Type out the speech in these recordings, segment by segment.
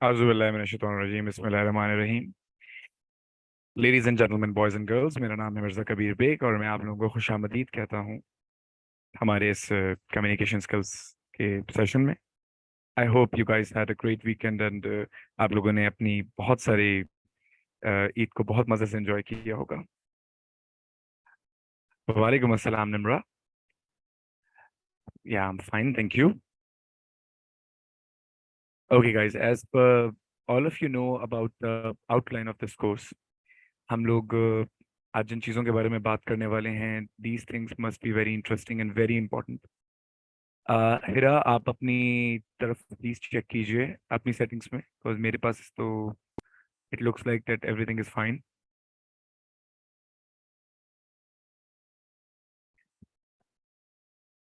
आज़ुबिल्लाहिमिनश्शैतानिर्रजीम बिस्मिल्लाहिर्रहमानिर्रहीम। Ladies and gentleman, boys and girls, मेरा नाम है मिर्ज़ा कबीर बेग और मैं आप लोगों को खुशामदीद कहता हूँ हमारे इस कम्युनिकेशन स्किल्स के सेशन में। आई hope you guys had a great weekend and आप लोगों ने अपनी बहुत सारी ईद को बहुत मज़े से एंजॉय किया होगा। वालेकुम अस्सलाम Nimra. Yeah I am fine, thank you. Okay guys, as per all of you know about the outline of this course, हम लोग आज जिन चीज़ों के बारे में बात करने वाले हैं, these things must be very interesting and very important. Hira, आप अपनी तरफ प्लीज चेक कीजिए अपनी सेटिंग्स में, बिकॉज मेरे पास तो it looks like that everything is fine.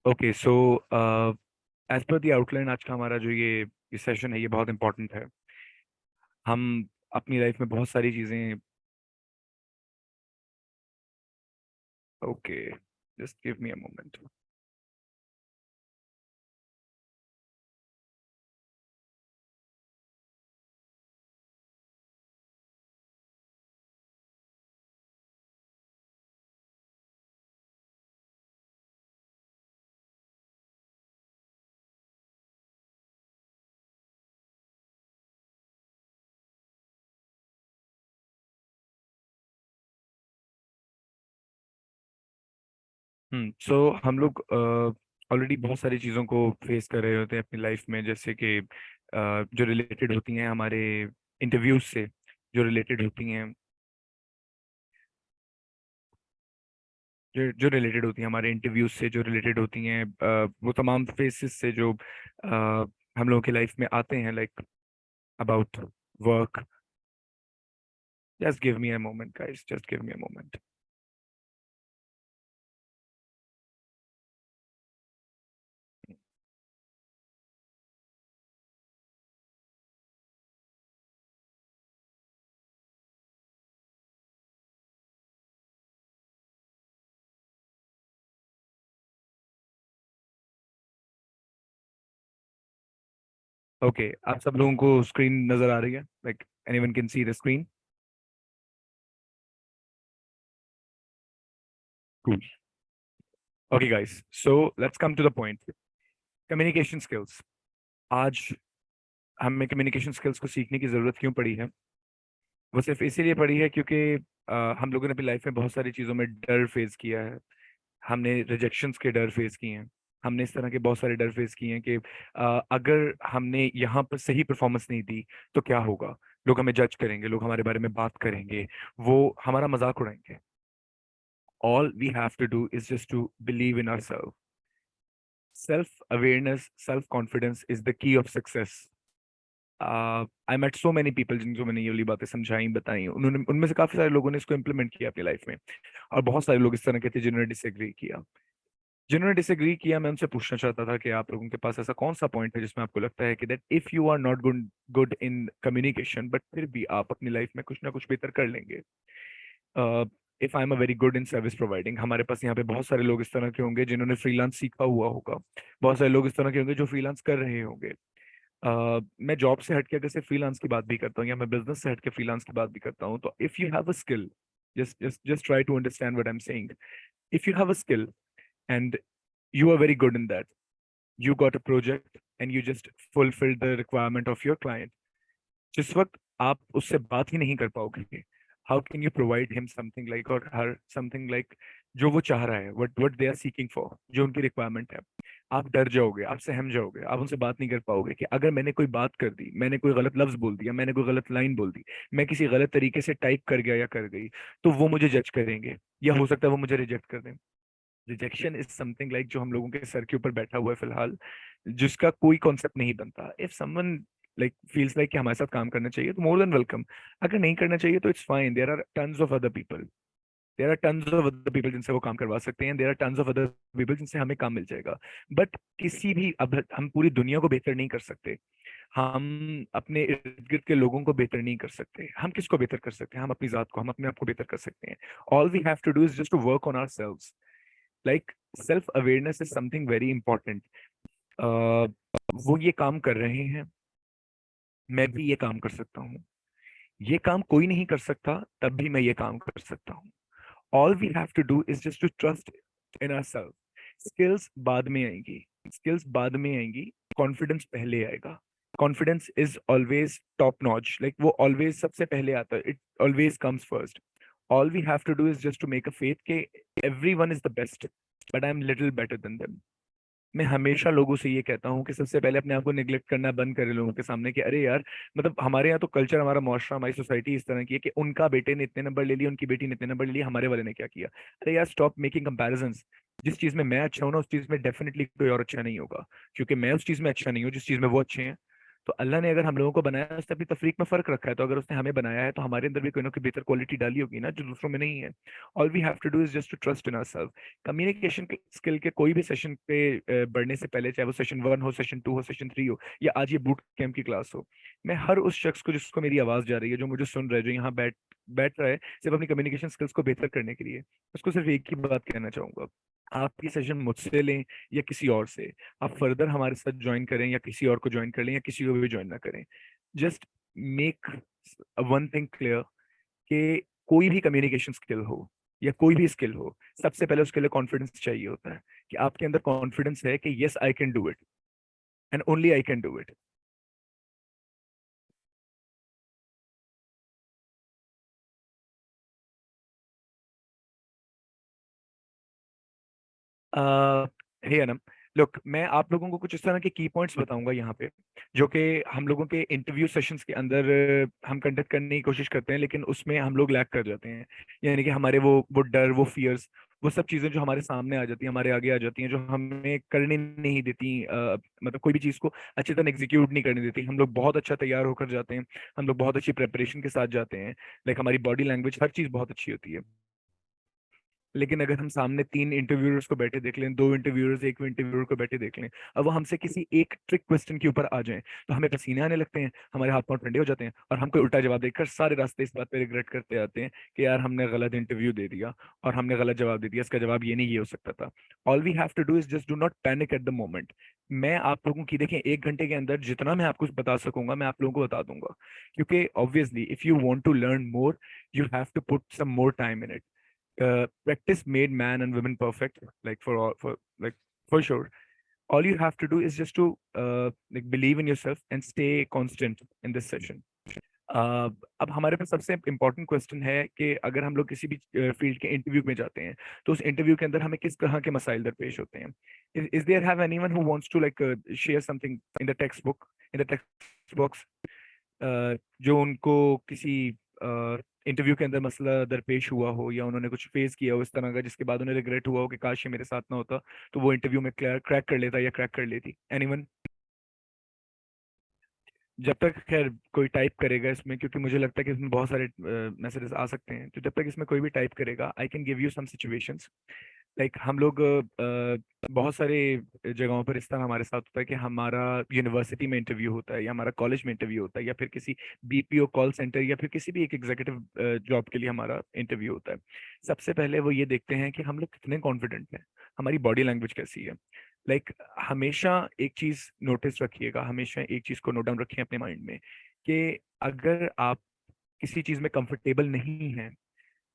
Okay, so as per the outline, आज का हमारा जो ये सेशन है, ये बहुत इंपॉर्टेंट है। हम अपनी लाइफ में बहुत सारी चीज़ें। Okay, just give me a moment. So हम लोग ऑलरेडी बहुत सारी चीज़ों को फेस कर रहे होते हैं अपनी लाइफ में, जैसे कि जो रिलेटेड होती हैं हमारे इंटरव्यूज से, जो रिलेटेड होती हैं, जो रिलेटेड होती हैं हमारे इंटरव्यूज से, जो रिलेटेड होती हैं वो तमाम फेसेस से जो हम लोगों की लाइफ में आते हैं, like about work. Just give me a moment guys, just give me a moment. Okay, आप सब लोगों को स्क्रीन नजर आ रही है? Like anyone can see the screen? Cool. Okay guys, so let's come to the point. Communication skills. आज हमें कम्युनिकेशन स्किल्स को सीखने की जरूरत क्यों पड़ी है? वो सिर्फ इसीलिए पड़ी है क्योंकि हम लोगों ने अपनी लाइफ में बहुत सारी चीज़ों में डर फेस किया है। हमने रिजेक्शंस के डर फेस किए हैं। हमने इस तरह के बहुत सारे डर फेस किए हैं कि अगर हमने यहाँ पर सही परफॉर्मेंस नहीं दी तो क्या होगा? लोग हमें जज करेंगे, लोग हमारे बारे में बात करेंगे, वो हमारा मजाक उड़ाएंगे। All we have to do is just to believe in ourself. Self awareness, self confidence is the key of success. I met so many people जिनको मैंने ये वाली बातें समझाई, बताई, उन्होंने, उनमें से काफी सारे लोगों ने इसको इम्प्लीमेंट किया अपनी लाइफ में। और बहुत सारे लोग इस तरह के थे जिन्होंने डिसएग्री किया। जिन्होंने डिसएग्री किया, मैं उनसे पूछना चाहता था कि आप लोगों के पास ऐसा कौन सा पॉइंट है जिसमें आपको लगता है कि that if you are not good good in communication, but फिर भी आप अपनी लाइफ में कुछ ना कुछ बेहतर कर लेंगे। If I am a very good in service providing, हमारे पास यहाँ पे बहुत सारे लोग इस तरह के होंगे जिन्होंने फ्रीलांस सीखा हुआ होगा। बहुत सारे लोग इस तरह के होंगे जो फ्रीलांस कर रहे होंगे। मैं जॉब से हटके अगर सिर्फ फ्रीलांस की बात भी करता हूँ, या मैं बिजनेस से हटके फ्रीलांस की बात भी करता हूँ, तो if you have a skill, just try to understand what I'm saying. If you have a skill and you are very good in that, you got a project and you just fulfilled the requirement of your client, जिस वक्त आप उससे बात ही नहीं कर पाओगे, how can you provide him something like, और हर समथिंग लाइक जो वो चाह रहा है, what they are seeking for, जो उनकी रिक्वायरमेंट है। आप डर जाओगे, आप सहम जाओगे, आप उनसे बात नहीं कर पाओगे कि अगर मैंने कोई बात कर दी, मैंने कोई गलत लफ्ज बोल दिया, मैंने कोई गलत लाइन बोल दी, मैं किसी गलत तरीके से टाइप कर गया या कर गई, तो वो मुझे जज करेंगे, या हो सकता है वो मुझे रिजेक्ट कर दें। रिजेक्शन इज समथिंग लाइक जो हम लोगों के सर के ऊपर बैठा हुआ है फिलहाल, जिसका कोई कॉन्सेप्ट नहीं बनता। If someone like feels like कि हमारे साथ काम करना चाहिए, तो मोर देन वेलकम। अगर नहीं करना चाहिए तो it's fine, there are tons of other people, there are tons of other people जिनसे वो काम करवा सकते हैं, there are tons of other people जिनसे हमें काम मिल जाएगा। बट किसी भी, अब हम पूरी दुनिया को बेहतर नहीं कर सकते, हम अपने इर्द गिर्द के लोगों को बेहतर नहीं कर सकते। हम किसको बेहतर कर सकते हैं? हम अपनी जात को, हम अपने आप को बेहतर कर सकते हैं। All we have to do is just to work on ourselves. Like self awareness is something very important. वो ये काम कर रहे हैं, मैं भी ये काम कर सकता हूँ, ये काम कोई नहीं कर सकता तब भी मैं ये काम कर सकता हूँ। All we have to do is just to trust in ourself. Skills बाद में आएंगी, स्किल्स बाद में आएंगी, कॉन्फिडेंस पहले आएगा। Confidence is always top notch, like वो ऑलवेज सबसे पहले आता है, it always comes first. All we have to do is just to make a faith के everyone is the best, but I am little better than them. मैं हमेशा लोगों से ये कहता हूँ कि सबसे पहले अपने आप को निग्लेक्ट करना बंद करें लोगों के सामने कि अरे यार, मतलब हमारे यहाँ तो कल्चर, हमारा मुआशरा, हमारी सोसाइटी इस तरह की है कि उनका बेटे ने इतने नंबर ले लिए, उनकी बेटी ने इतने नंबर ले लिए, हमारे वाले ने क्या किया। अरे यार, स्टॉप मेकिंग कंपैरिजन्स। जिस चीज में मैं अच्छा हूं ना, उस चीज में डेफिनेटली कोई और अच्छा नहीं होगा, क्योंकि मैं उस चीज में अच्छा नहीं हूँ जिस चीज में वो अच्छे हैं। तो अल्लाह ने अगर हम लोगों को बनाया है, उसने अपनी तफरीक में फर्क रखा है, तो अगर उसने हमें बनाया है तो हमारे अंदर भी कोई ना कोई बेहतर क्वालिटी डाली होगी ना, जो दूसरों में नहीं है। All we have to do is just to trust in ourself. Communication skill के कोई भी सेशन पे बढ़ने से पहले, चाहे वो सेशन 1 हो, सेशन 2 हो, सेशन 3 हो, या आज ये बूट कैंप की क्लास हो, मैं हर उस शख्स को जिसको मेरी आवाज जा रही है, जो मुझे सुन रहा है, जो यहाँ बैठ बैठ रहा है सिर्फ अपनी कम्युनिकेशन स्किल्स को बेहतर करने के लिए, उसको सिर्फ एक ही बात कहना चाहूंगा। आप ये सेशन मुझसे लें या किसी और से, आप फर्दर हमारे साथ ज्वाइन करें या किसी और को ज्वाइन कर लें या किसी को भी ज्वाइन ना करें, just make one thing clear कि कोई भी कम्युनिकेशन स्किल हो या कोई भी स्किल हो, सबसे पहले उसके लिए कॉन्फिडेंस चाहिए होता है, कि आपके अंदर कॉन्फिडेंस है कि yes I can do it, and only I can do it. Hey Anam, look, मैं आप लोगों को कुछ इस तरह के की पॉइंट्स बताऊंगा यहाँ पे, जो कि हम लोगों के इंटरव्यू सेशंस के अंदर हम कंडक्ट करने की कोशिश करते हैं, लेकिन उसमें हम लोग लैग कर जाते हैं। यानी कि हमारे वो डर, वो फियर्स, वो सब चीजें जो हमारे सामने आ जाती हैं, हमारे आगे आ जाती हैं, जो हमें करने नहीं देती, मतलब कोई भी चीज को अच्छी तरह एग्जीक्यूट नहीं करने देती। हम लोग बहुत अच्छा तैयार होकर जाते हैं, हम लोग बहुत अच्छी प्रेपरेशन के साथ जाते हैं, लाइक हमारी बॉडी लैंग्वेज, हर चीज बहुत अच्छी होती है। लेकिन अगर हम सामने 3 इंटरव्यूअर्स को बैठे देख लें, 2 इंटरव्यूअर्स एक इंटरव्यूअर को बैठे देख लें, और वो हमसे किसी एक ट्रिक क्वेश्चन के ऊपर आ जाएं, तो हमें पसीने आने लगते हैं, हमारे हाथ पांव ठंडे हो जाते हैं, और हम कोई उल्टा जवाब देकर सारे रास्ते इस बात पे रिग्रेट करते आते हैं कि यार हमने गलत इंटरव्यू दे दिया और हमने गलत जवाब दे दिया, इसका जवाब ये नहीं, ये हो सकता था। All we have to do is just do not panic at the moment. मैं आप लोगों की, देखें, 1 घंटे के अंदर जितना मैं आपको बता सकूंगा मैं आप लोगों को बता दूंगा, क्योंकि obviously if you want to learn more, you have to put some more time in it. Practice made man and women perfect, like for all, for like for sure. All you have to do is just to like believe in yourself and stay constant in this session. अब हमारे पास सबसे important question है कि अगर हम लोग किसी भी फील्ड के इंटरव्यू में जाते हैं, तो उस इंटरव्यू के अंदर हमें किस तरह के मसाइल दरपेश होते हैं। Is there have anyone who wants to like share something in the text book, in the text box, जो उनको किसी इंटरव्यू के अंदर मसला दरपेश हुआ हो, या उन्होंने कुछ फेस किया हो इस तरह का, जिसके बाद उन्हें रिग्रेट हुआ हो कि काश ये मेरे साथ ना होता, तो वो इंटरव्यू में क्रैक कर लेता या क्रैक कर लेती। एनीवन? जब तक खैर कोई टाइप करेगा इसमें, क्योंकि मुझे लगता है कि इसमें बहुत सारे मैसेजेस आ सकते हैं, तो जब तक इसमें कोई भी टाइप करेगा, I can give you some situations. Like हम लोग बहुत सारे जगहों पर इस तरह हमारे साथ होता है कि हमारा यूनिवर्सिटी में इंटरव्यू होता है, या हमारा कॉलेज में इंटरव्यू होता है, या फिर किसी बीपीओ कॉल सेंटर, या फिर किसी भी एक एग्जीक्यूटिव जॉब के लिए हमारा इंटरव्यू होता है। सबसे पहले वो ये देखते हैं कि हम लोग कितने कॉन्फिडेंट हैं, हमारी बॉडी लैंग्वेज कैसी है। लाइक हमेशा एक चीज नोटिस रखिएगा, हमेशा एक चीज को नोट डाउन रखिए अपने माइंड में, कि अगर आप किसी चीज में कंफर्टेबल नहीं हैं,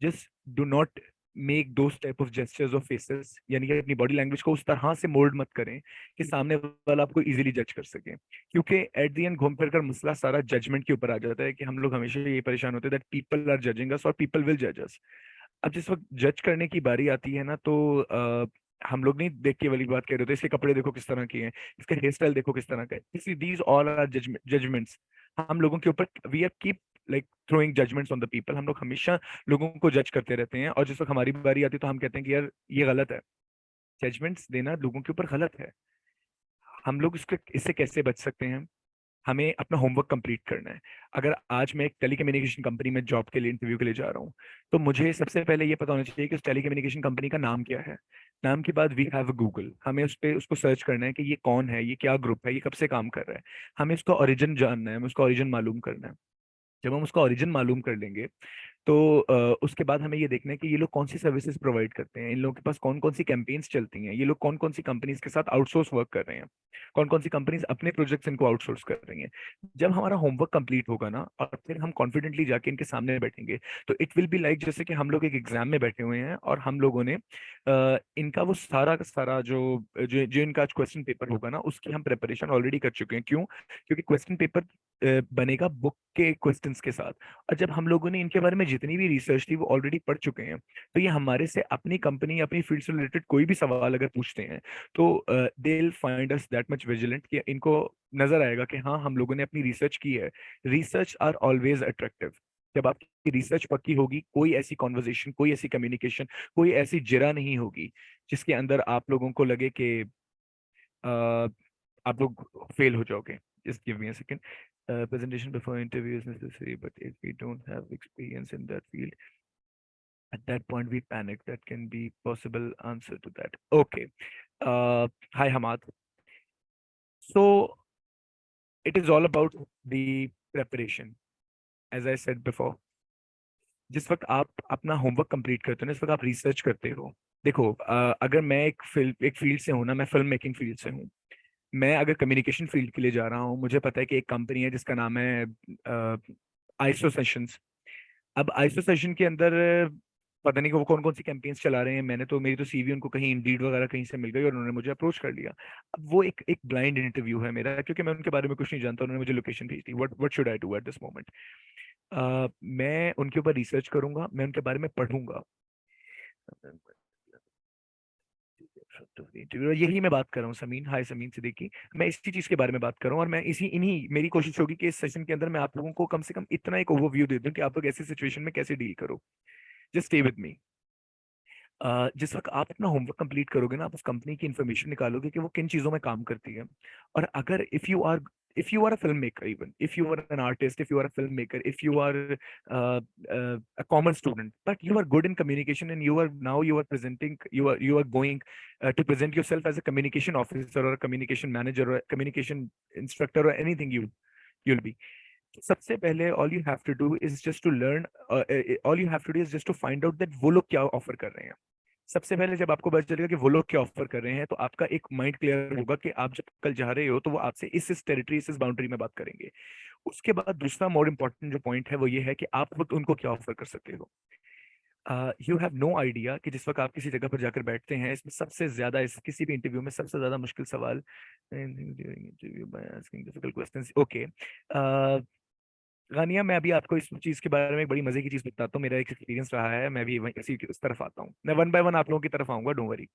just do not make those type of gestures और फेसेस, यानी कि अपनी बॉडी लैंग्वेज को उस तरह से मोल्ड मत करें कि सामने वाला आपको इजीली जज कर सके। क्योंकि एट द एंड घूम फिर कर मसला सारा जजमेंट के ऊपर आ जाता है, कि हम लोग हमेशा ये परेशान होते हैं दैट पीपल आर जजिंग अस और पीपल विल जज अस। अब जिस वक्त जज करने की बारी आती है ना, तो हम लोग नहीं देख के वाली बात कह रहे होते, इसके कपड़े देखो किस तरह के हैं, इसका हेयर स्टाइल देखो किस तरह का है, दीज ऑल आर जजमेंट्स। हम लोगों के ऊपर we are keep like throwing judgements on the people. हम लोग हमेशा लोगों को जज करते रहते हैं, और जिस वक्त हमारी बारी आती है तो हम कहते हैं कि यार ये गलत है। जजमेंट्स देना लोगों के ऊपर गलत है। हम लोग इससे कैसे बच सकते हैं? हमें अपना होमवर्क कंप्लीट करना है। अगर आज मैं एक टेलीकम्युनिकेशन कंपनी में जॉब के लिए इंटरव्यू के लिए जा रहा हूँ, तो मुझे सबसे पहले ये पता होना चाहिए कि उस टेलीकम्युनिकेशन कंपनी का नाम क्या है। नाम के बाद वी हैव गूगल, हमें उस पर उसको सर्च करना है कि ये कौन है, ये क्या ग्रुप है, ये कब से काम कर रहा है। हमें उसका ओरिजिन जानना है, हमें उसका ओरिजिन मालूम करना है। जब हम उसका ओरिजिन मालूम कर लेंगे, तो उसके बाद हमें ये देखना है कि ये लोग कौन सी सर्विसेज प्रोवाइड करते हैं, इन लोगों के पास कौन कौन सी कैंपेन्स चलती हैं, ये लोग कौन कौन सी कंपनीज के साथ आउटसोर्स वर्क कर रहे हैं, कौन कौन सी कंपनीज अपने प्रोजेक्ट्स इनको आउटसोर्स कर रही हैं। जब हमारा होमवर्क कंप्लीट होगा ना और फिर हम कॉन्फिडेंटली जाके इनके सामने बैठेंगे, तो इट विल बी लाइक जैसे कि हम लोग एक एग्जाम में बैठे हुए हैं और हम लोगों ने इनका वो सारा का सारा जो जो जो इनका आज क्वेश्चन पेपर होगा ना उसकी हम प्रिपरेशन ऑलरेडी कर चुके हैं। क्यों? क्योंकि क्वेश्चन पेपर बनेगा बुक के क्वेश्चंस के साथ, और जब हम लोगों ने इनके बारे में जितनी भी रिसर्च थी वो ऑलरेडी पढ़ चुके हैं, तो ये हमारे से अपनी कंपनी अपनी फील्ड से रिलेटेड कोई भी सवाल अगर पूछते हैं तो they will find us that much vigilant कि इनको नजर आएगा कि हाँ हम लोगों ने अपनी रिसर्च की है। Research are always attractive. जब आपकी रिसर्च पक्की होगी, कोई ऐसी कॉन्वर्जेशन, कोई ऐसी कम्युनिकेशन, कोई ऐसी जिरा नहीं होगी जिसके अंदर आप लोगों को लगे कि आप लोग फेल हो जाओगे। Just give me a second. Presentation before interview is necessary, but if we don't have experience in that field, at that point we panic. That can be possible answer to that. Okay. Hi Hamad. So it is all about the preparation. As I said before, जिस वक्त आप अपना homework complete करते हो ना, इस वक्त आप रिसर्च करते हो। देखो, अगर मैं एक फील्ड से हूँ ना, मैं फिल्म मेकिंग फील्ड से हूँ, मैं अगर कम्युनिकेशन फील्ड के लिए जा रहा हूँ, मुझे पता है कि एक कंपनी है जिसका नाम है आइसो सेशंस। अब आइसो सेशन के अंदर पता नहीं कि वो कौन कौन सी कैंपेन्स चला रहे हैं। मेरी तो सीवी उनको कहीं इंडीड वगैरह कहीं से मिल गई और उन्होंने मुझे अप्रोच कर लिया। अब वो एक ब्लाइंड इंटरव्यू है मेरा, क्योंकि मैं उनके बारे में कुछ नहीं जानता। उन्होंने मुझे लोकेशन भेज दी। What should I do at this moment? मैं उनके ऊपर रिसर्च करूंगा, मैं उनके बारे में पढ़ूंगा। इंटरव्यू यही मैं बात कर रहा हूँ समीन। हाय समीन सिद्दीकी। मैं इसी चीज के बारे में बात कर रहा हूँ, और मैं इसी इन्हीं मेरी कोशिश होगी कि इस सेशन के अंदर मैं आप लोगों को कम से कम इतना एक ओवरव्यू दे दूं कि आप लोग ऐसी सिचुएशन में कैसे डील करो। Just stay with me. जिस वक्त आप अपना होमवर्क कंप्लीट करोगे ना, आप उस कंपनी की इंफॉर्मेशन निकालोगे कि वो किन चीजों में काम करती है। और अगर if you are a filmmaker, even if you are an artist, if you are a filmmaker, if you are a common student, but you are good in communication, and you are presenting, you are going to present yourself as a communication officer or a communication manager or a communication instructor or anything you'll be. सबसे पहले all you have to do is just to learn, all you have to do is just to find out that वो लोग क्या offer कर रहे हैं। सबसे पहले जब आपको पता चलेगा कि वो लोग क्या ऑफर कर रहे हैं, तो आपका एक माइंड क्लियर होगा कि आप जब कल जा रहे हो तो वो आपसे इस टेरिटरी, इस बाउंड्री में बात करेंगे। उसके बाद दूसरा मोर इम्पोर्टेंट जो पॉइंट है वो ये है कि आप वक्त उनको क्या ऑफर कर सकते हो। यू हैव नो आइडिया कि जिस वक्त आप किसी जगह पर जाकर बैठते हैं, इसमें सबसे ज्यादा, इस किसी भी इंटरव्यू में सबसे ज्यादा मुश्किल सवाल, डिफिकल्ट क्वेश्चंस। ओके गानिया, मैं अभी आपको इस चीज के बारे में एक बड़ी मजे की चीज बताता हूँ। मेरा एक एक्सपीरियंस रहा है, मैं भी इसी उस तरफ आता हूँ। मैं वन बाय वन आप लोगों की तरफ आऊंगा, डोंट वरी।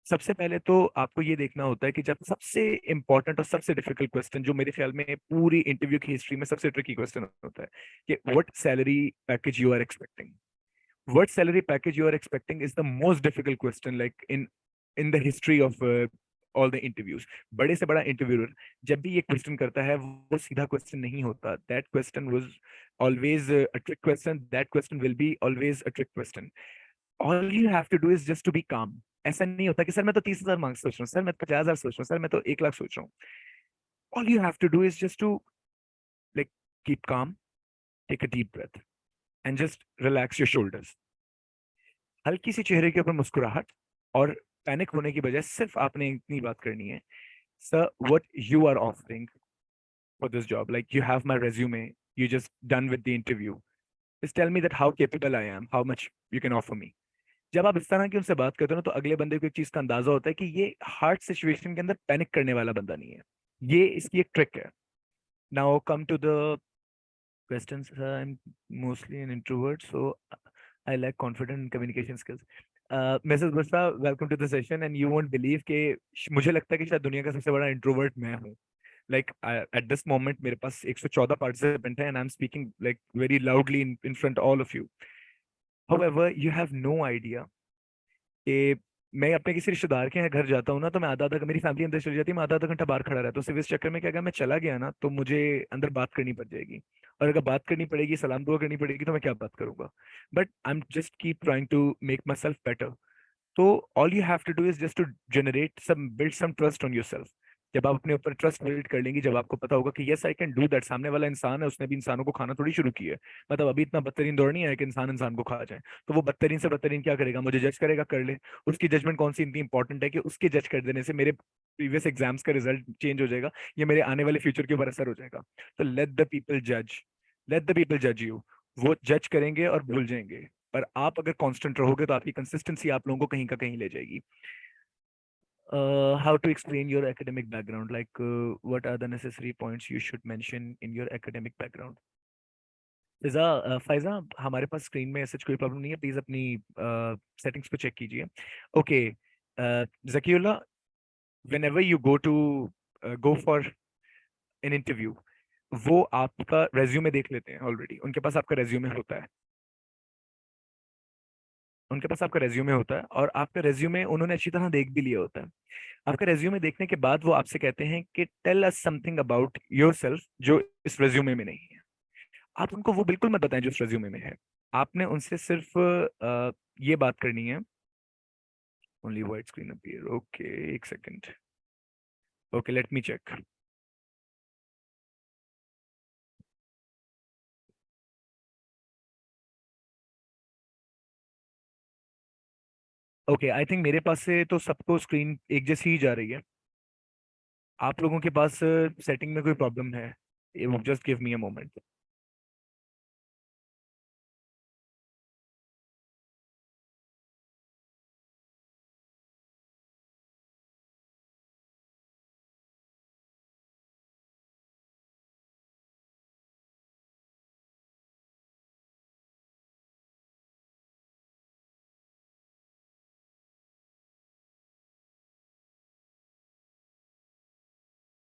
सबसे पहले तो आपको ये देखना होता है कि जब सबसे इंपॉर्टेंट और सबसे डिफिकल्ट क्वेश्चन, जो मेरे ख्याल में पूरी इंटरव्यू की हिस्ट्री में सबसे ट्रिकी क्वेश्चन होता है, कि what salary package you are expecting. What salary package you are expecting is the most difficult question, like in the history of all the interviews. बड़े से बड़ा इंटरव्यूअर जब भी ये क्वेश्चन करता है, वो सीधा क्वेश्चन नहीं होता। That question was always a trick question, that question will be always a trick question. All you have to do is just to be calm. ऐसा नहीं होता कि सर मैं तो 30,000 मार्क्स सोच रहा हूँ, सर मैं तो 50,000 सोच रहा हूँ, सर मैं तो 1 लाख सोच रहा हूँ। All you have to do is just to like keep calm, take a deep breath and just relax your shoulders. हल्की सी चेहरे के ऊपर मुस्कुराहट, और पैनिक होने की बजाय सिर्फ आपने इतनी बात करनी है, sir what you are offering for this job, like you have my resume, you just done with the interview, just tell me that how capable I am, how much you can offer me। जब आप इस तरह की उनसे बात करते हो ना, तो अगले बंदे को एक चीज का अंदाजा होता है कि ये हार्ड सिचुएशन के अंदर पैनिक करने वाला बंदा नहीं है। ये इसकी एक ट्रिक है। Now come to the questions. I'm mostly an introvert, so I lack confidence in communication skills. Mrs. Bushra, welcome to the session, and you won't believe कि मुझे लगता है कि शायद दुनिया का सबसे बड़ा इंट्रोवर्ट मैं हूँ। Like at this moment मेरे पास 114 participant हैं, and I'm speaking like very loudly in front of all of you. However, you have no idea कि मैं अपने किसी रिश्तेदार के यहाँ घर जाता हूँ ना, तो मैं आधा आधा, मेरी फैमिली अंदर चली जाती है, मैं आधा आधा घंटा बाहर खड़ा रहता हूँ। सिर्फ इस चक्कर में कि अगर मैं चला गया ना तो मुझे अंदर बात करनी पड़ जाएगी, और अगर बात करनी पड़ेगी, सलाम दुआ करनी पड़ेगी, तो मैं क्या बात करूंगा। But I am just keep trying to make my self better. तो all you have to do is just to generate some, build some trust on your self. जब आप अपने ऊपर ट्रस्ट बिल्ड कर लेंगी, जब आपको पता होगा कि yes I can do that, सामने वाला इंसान है, उसने भी इंसानों को खाना थोड़ी शुरू किया है, मतलब अभी इतना बदतरीन दौर नहीं है कि इंसान इंसान को खा जाए, तो वो बदतरीन से बदतरीन क्या करेगा, मुझे जज करेगा, कर ले। उसकी जजमेंट कौन सी इतनी इंपॉर्टेंट है कि उसके जज कर देने से मेरे प्रीवियस एग्जाम्स का रिजल्ट चेंज हो जाएगा, या मेरे आने वाले फ्यूचर के ऊपर असर हो जाएगा। तो लेट द पीपल जज, लेट द पीपल जज यू। वो जज करेंगे और भूल जाएंगे, पर आप अगर कांस्टेंट रहोगे तो आपकी कंसिस्टेंसी आप लोगों को कहीं का कहीं ले जाएगी। How to explain your academic background? Like, what are the necessary points you should mention in your academic background? Pfizer, हमारे पास स्क्रीन में ऐसा कोई प्रॉब्लम नहीं है, प्लीज अपनी सेटिंग्स को चेक कीजिए। Okay, Zakiullah, whenever you go for an interview, वो आपका रेज्यूमे देख लेते हैं ऑलरेडी, उनके पास आपका रेज्यूमे होता है, उनके पास आपका रेज्यूमे होता है, और आपका रेज्यूमे उन्होंने अच्छी तरह देख भी लिया होता है। आपका रेज्यूमे देखने के बाद वो आपसे कहते हैं कि tell us something about yourself जो इस रेज्यूमे में नहीं है। आप उनको वो बिल्कुल मत बताएं जो इस रेज्यूमे में है। आपने उनसे सिर्फ ये बात करनी है। Only white screen appear, okay, एक second. Okay, let me check. Okay, I think मेरे पास से तो सबको स्क्रीन एक जैसी ही जा रही है। आप लोगों के पास सेटिंग में कोई प्रॉब्लम है? Just give me a moment.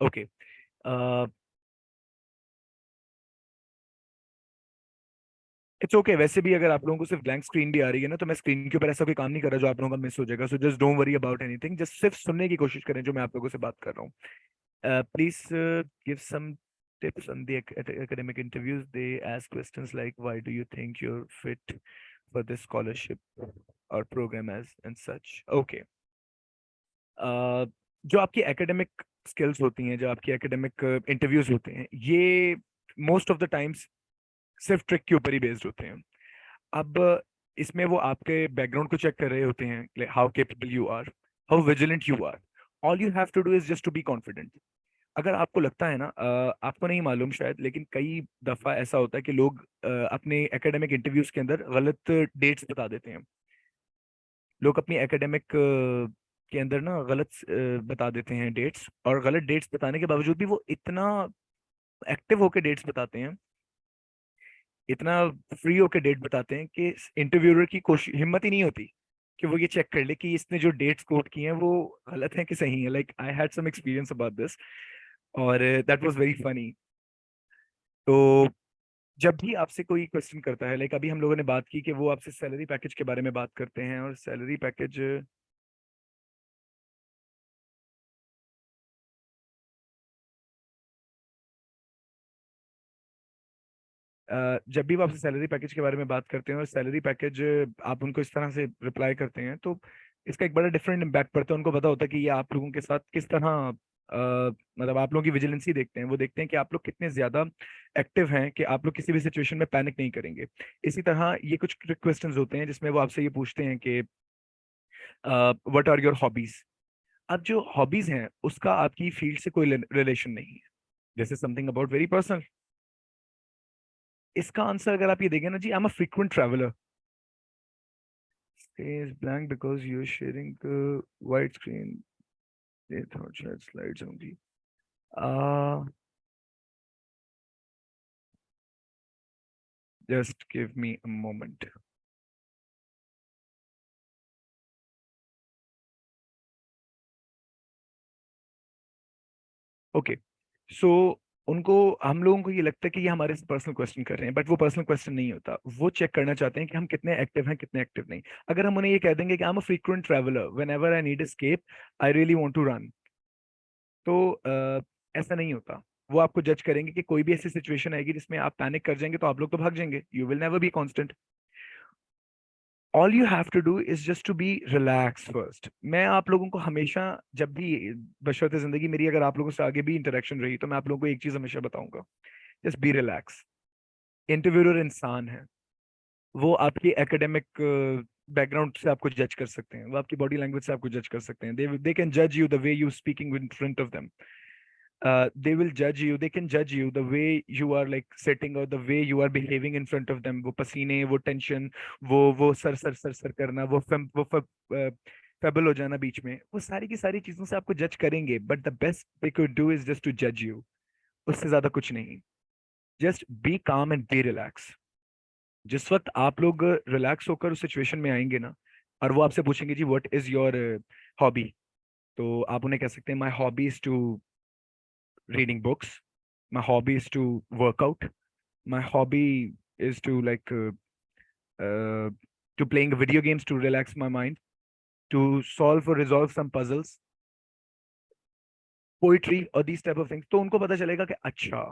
Okay, it's okay. वैसे भी अगर आप लोगों को सिर्फ ब्लैंक स्क्रीन भी आ रही है ना, तो मैं स्क्रीन के ऊपर ऐसा कोई काम नहीं कर रहा जो आप लोगों का मिस हो जाएगा, so just don't worry about anything, just सिर्फ सुनने की कोशिश करें जो मैं आप लोगों से बात कर रहा हूँ। Please give some tips on the academic interviews. They ask questions like, why do you think you're fit for this scholarship or program as and such? Okay. जो आपकी एकेडमिक स्किल्स होती हैं, जो आपकी एकेडमिक इंटरव्यूज होते हैं, ये most of the times सिर्फ ट्रिक के ऊपर ही बेस्ड होते हैं। अब इसमें वो आपके बैकग्राउंड को चेक कर रहे होते हैं, how capable you are, how vigilant you are. All you have to do is just to be confident. अगर आपको लगता है ना, आपको नहीं मालूम शायद, लेकिन कई दफा ऐसा होता है कि लोग अपने एकेडमिक इंटरव्यूज के अंदर गलत डेट्स बता देते हैं। लोग अपनी एकेडमिक के अंदर ना गलत बता देते हैं डेट्स, और गलत डेट्स बताने के बावजूद भी वो इतना एक्टिव होकर डेट्स बताते हैं, इतना फ्री होकर डेट बताते हैं कि इंटरव्यूअर की कोशिश हिम्मत ही नहीं होती कि वो ये चेक कर ले कि इसने जो डेट्स कोट की हैं वो गलत है कि सही है। Like I had some experience about this, और दैट वाज वेरी फनी। तो जब भी आपसे कोई क्वेश्चन करता है, लाइक अभी हम लोगों ने बात की कि वो आपसे सैलरी पैकेज के बारे में बात करते हैं, और सैलरी पैकेज, जब भी वो आपसे सैलरी पैकेज के बारे में बात करते हैं और सैलरी पैकेज आप उनको इस तरह से रिप्लाई करते हैं, तो इसका एक बड़ा डिफरेंट इम्पैक्ट पड़ता है। उनको पता होता है कि ये आप लोगों के साथ किस तरह मतलब आप लोगों की विजिलेंसी देखते हैं, वो देखते हैं कि आप लोग कितने ज्यादा एक्टिव हैं, कि आप लोग किसी भी सिचुएशन में पैनिक नहीं करेंगे। इसी तरह ये कुछ क्वेश्चंस होते हैं जिसमें वो आपसे ये पूछते हैं कि व्हाट आर योर हॉबीज। अब जो हॉबीज हैं उसका आपकी फील्ड से कोई रिलेशन नहीं है, this is something about very personal. इसका आंसर अगर आप ये देखें ना जी, I am a frequent traveller. Is blank because you're sharing the white screen. They thought shared slides only. Uh, just give me a moment. Okay. So उनको, हम लोगों को ये लगता है कि ये हमारे से पर्सनल क्वेश्चन कर रहे हैं, बट वो पर्सनल क्वेश्चन नहीं होता। वो चेक करना चाहते हैं कि हम कितने एक्टिव हैं, कितने एक्टिव नहीं। अगर हम उन्हें ये कह देंगे कि I am a frequent traveller, whenever I need escape, I really want to run, तो ऐसा नहीं होता। वो आपको जज करेंगे कि कोई भी ऐसी सिचुएशन आएगी जिसमें आप पैनिक कर जाएंगे तो आप लोग तो भाग जाएंगे, you will never be constant. All you have to do is just to be relax first. मैं आप लोगों को हमेशा, जब भी बशर्ते जिंदगी मेरी अगर आप लोगों से आगे भी इंटरेक्शन रही, तो मैं आप लोगों को एक चीज हमेशा बताऊंगा, जस्ट बी रिलैक्स। इंटरव्यूअर इंसान है, वो आपकी एकेडमिक बैकग्राउंड से आपको जज कर सकते हैं, वो आपकी बॉडी लैंग्वेज से आपको जज कर सकते हैं, दे कैन जज you the way you speaking in front of them, they will judge you, they can judge you the way you are like sitting or the way you are behaving in front of them। वो पसीने, वो tension, वो sir sir sir sir करना, fable हो जाना बीच में, वो सारी की सारी चीजों से आपको जज करेंगे, but the best they could do is just to judge you। उससे ज्यादा कुछ नहीं। जस्ट बी काम एंड बी रिलैक्स। जिस वक्त आप लोग रिलैक्स होकर उस सिचुएशन में आएंगे ना, और वो आपसे पूछेंगे जी व्हाट इज योर हॉबी, तो आप उन्हें कह सकते हैं my hobby is to reading books. My hobby is to work out. My hobby is to uh, to playing video games to relax my mind, to solve or resolve some puzzles, poetry or these type of things। तो उनको पता चलेगा कि अच्छा,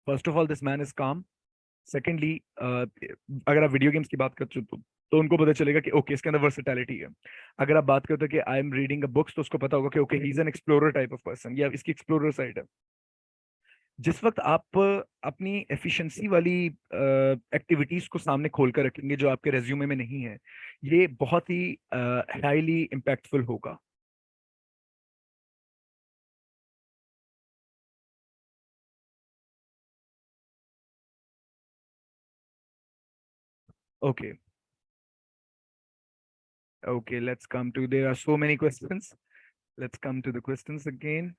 first of all this man is काम। Secondly, अगर आप video games की बात करते हो तो उनको पता चलेगा कि ओके इसके अंदर वर्सेटैलिटी है। अगर आप बात करते हो कि I am reading a books, तो उसको पता होगा कि okay he is an explorer type of person, या इसकी एक्सप्लोरर साइड है। जिस वक्त आप अपनी एफिशिएंसी वाली एक्टिविटीज को सामने खोल कर रखेंगे जो आपके रेज्यूमे में नहीं है, ये बहुत ही हाईली इम्पैक्टफुल होगा। Okay, okay, let's come to, there are so many questions, let's come to the questions again.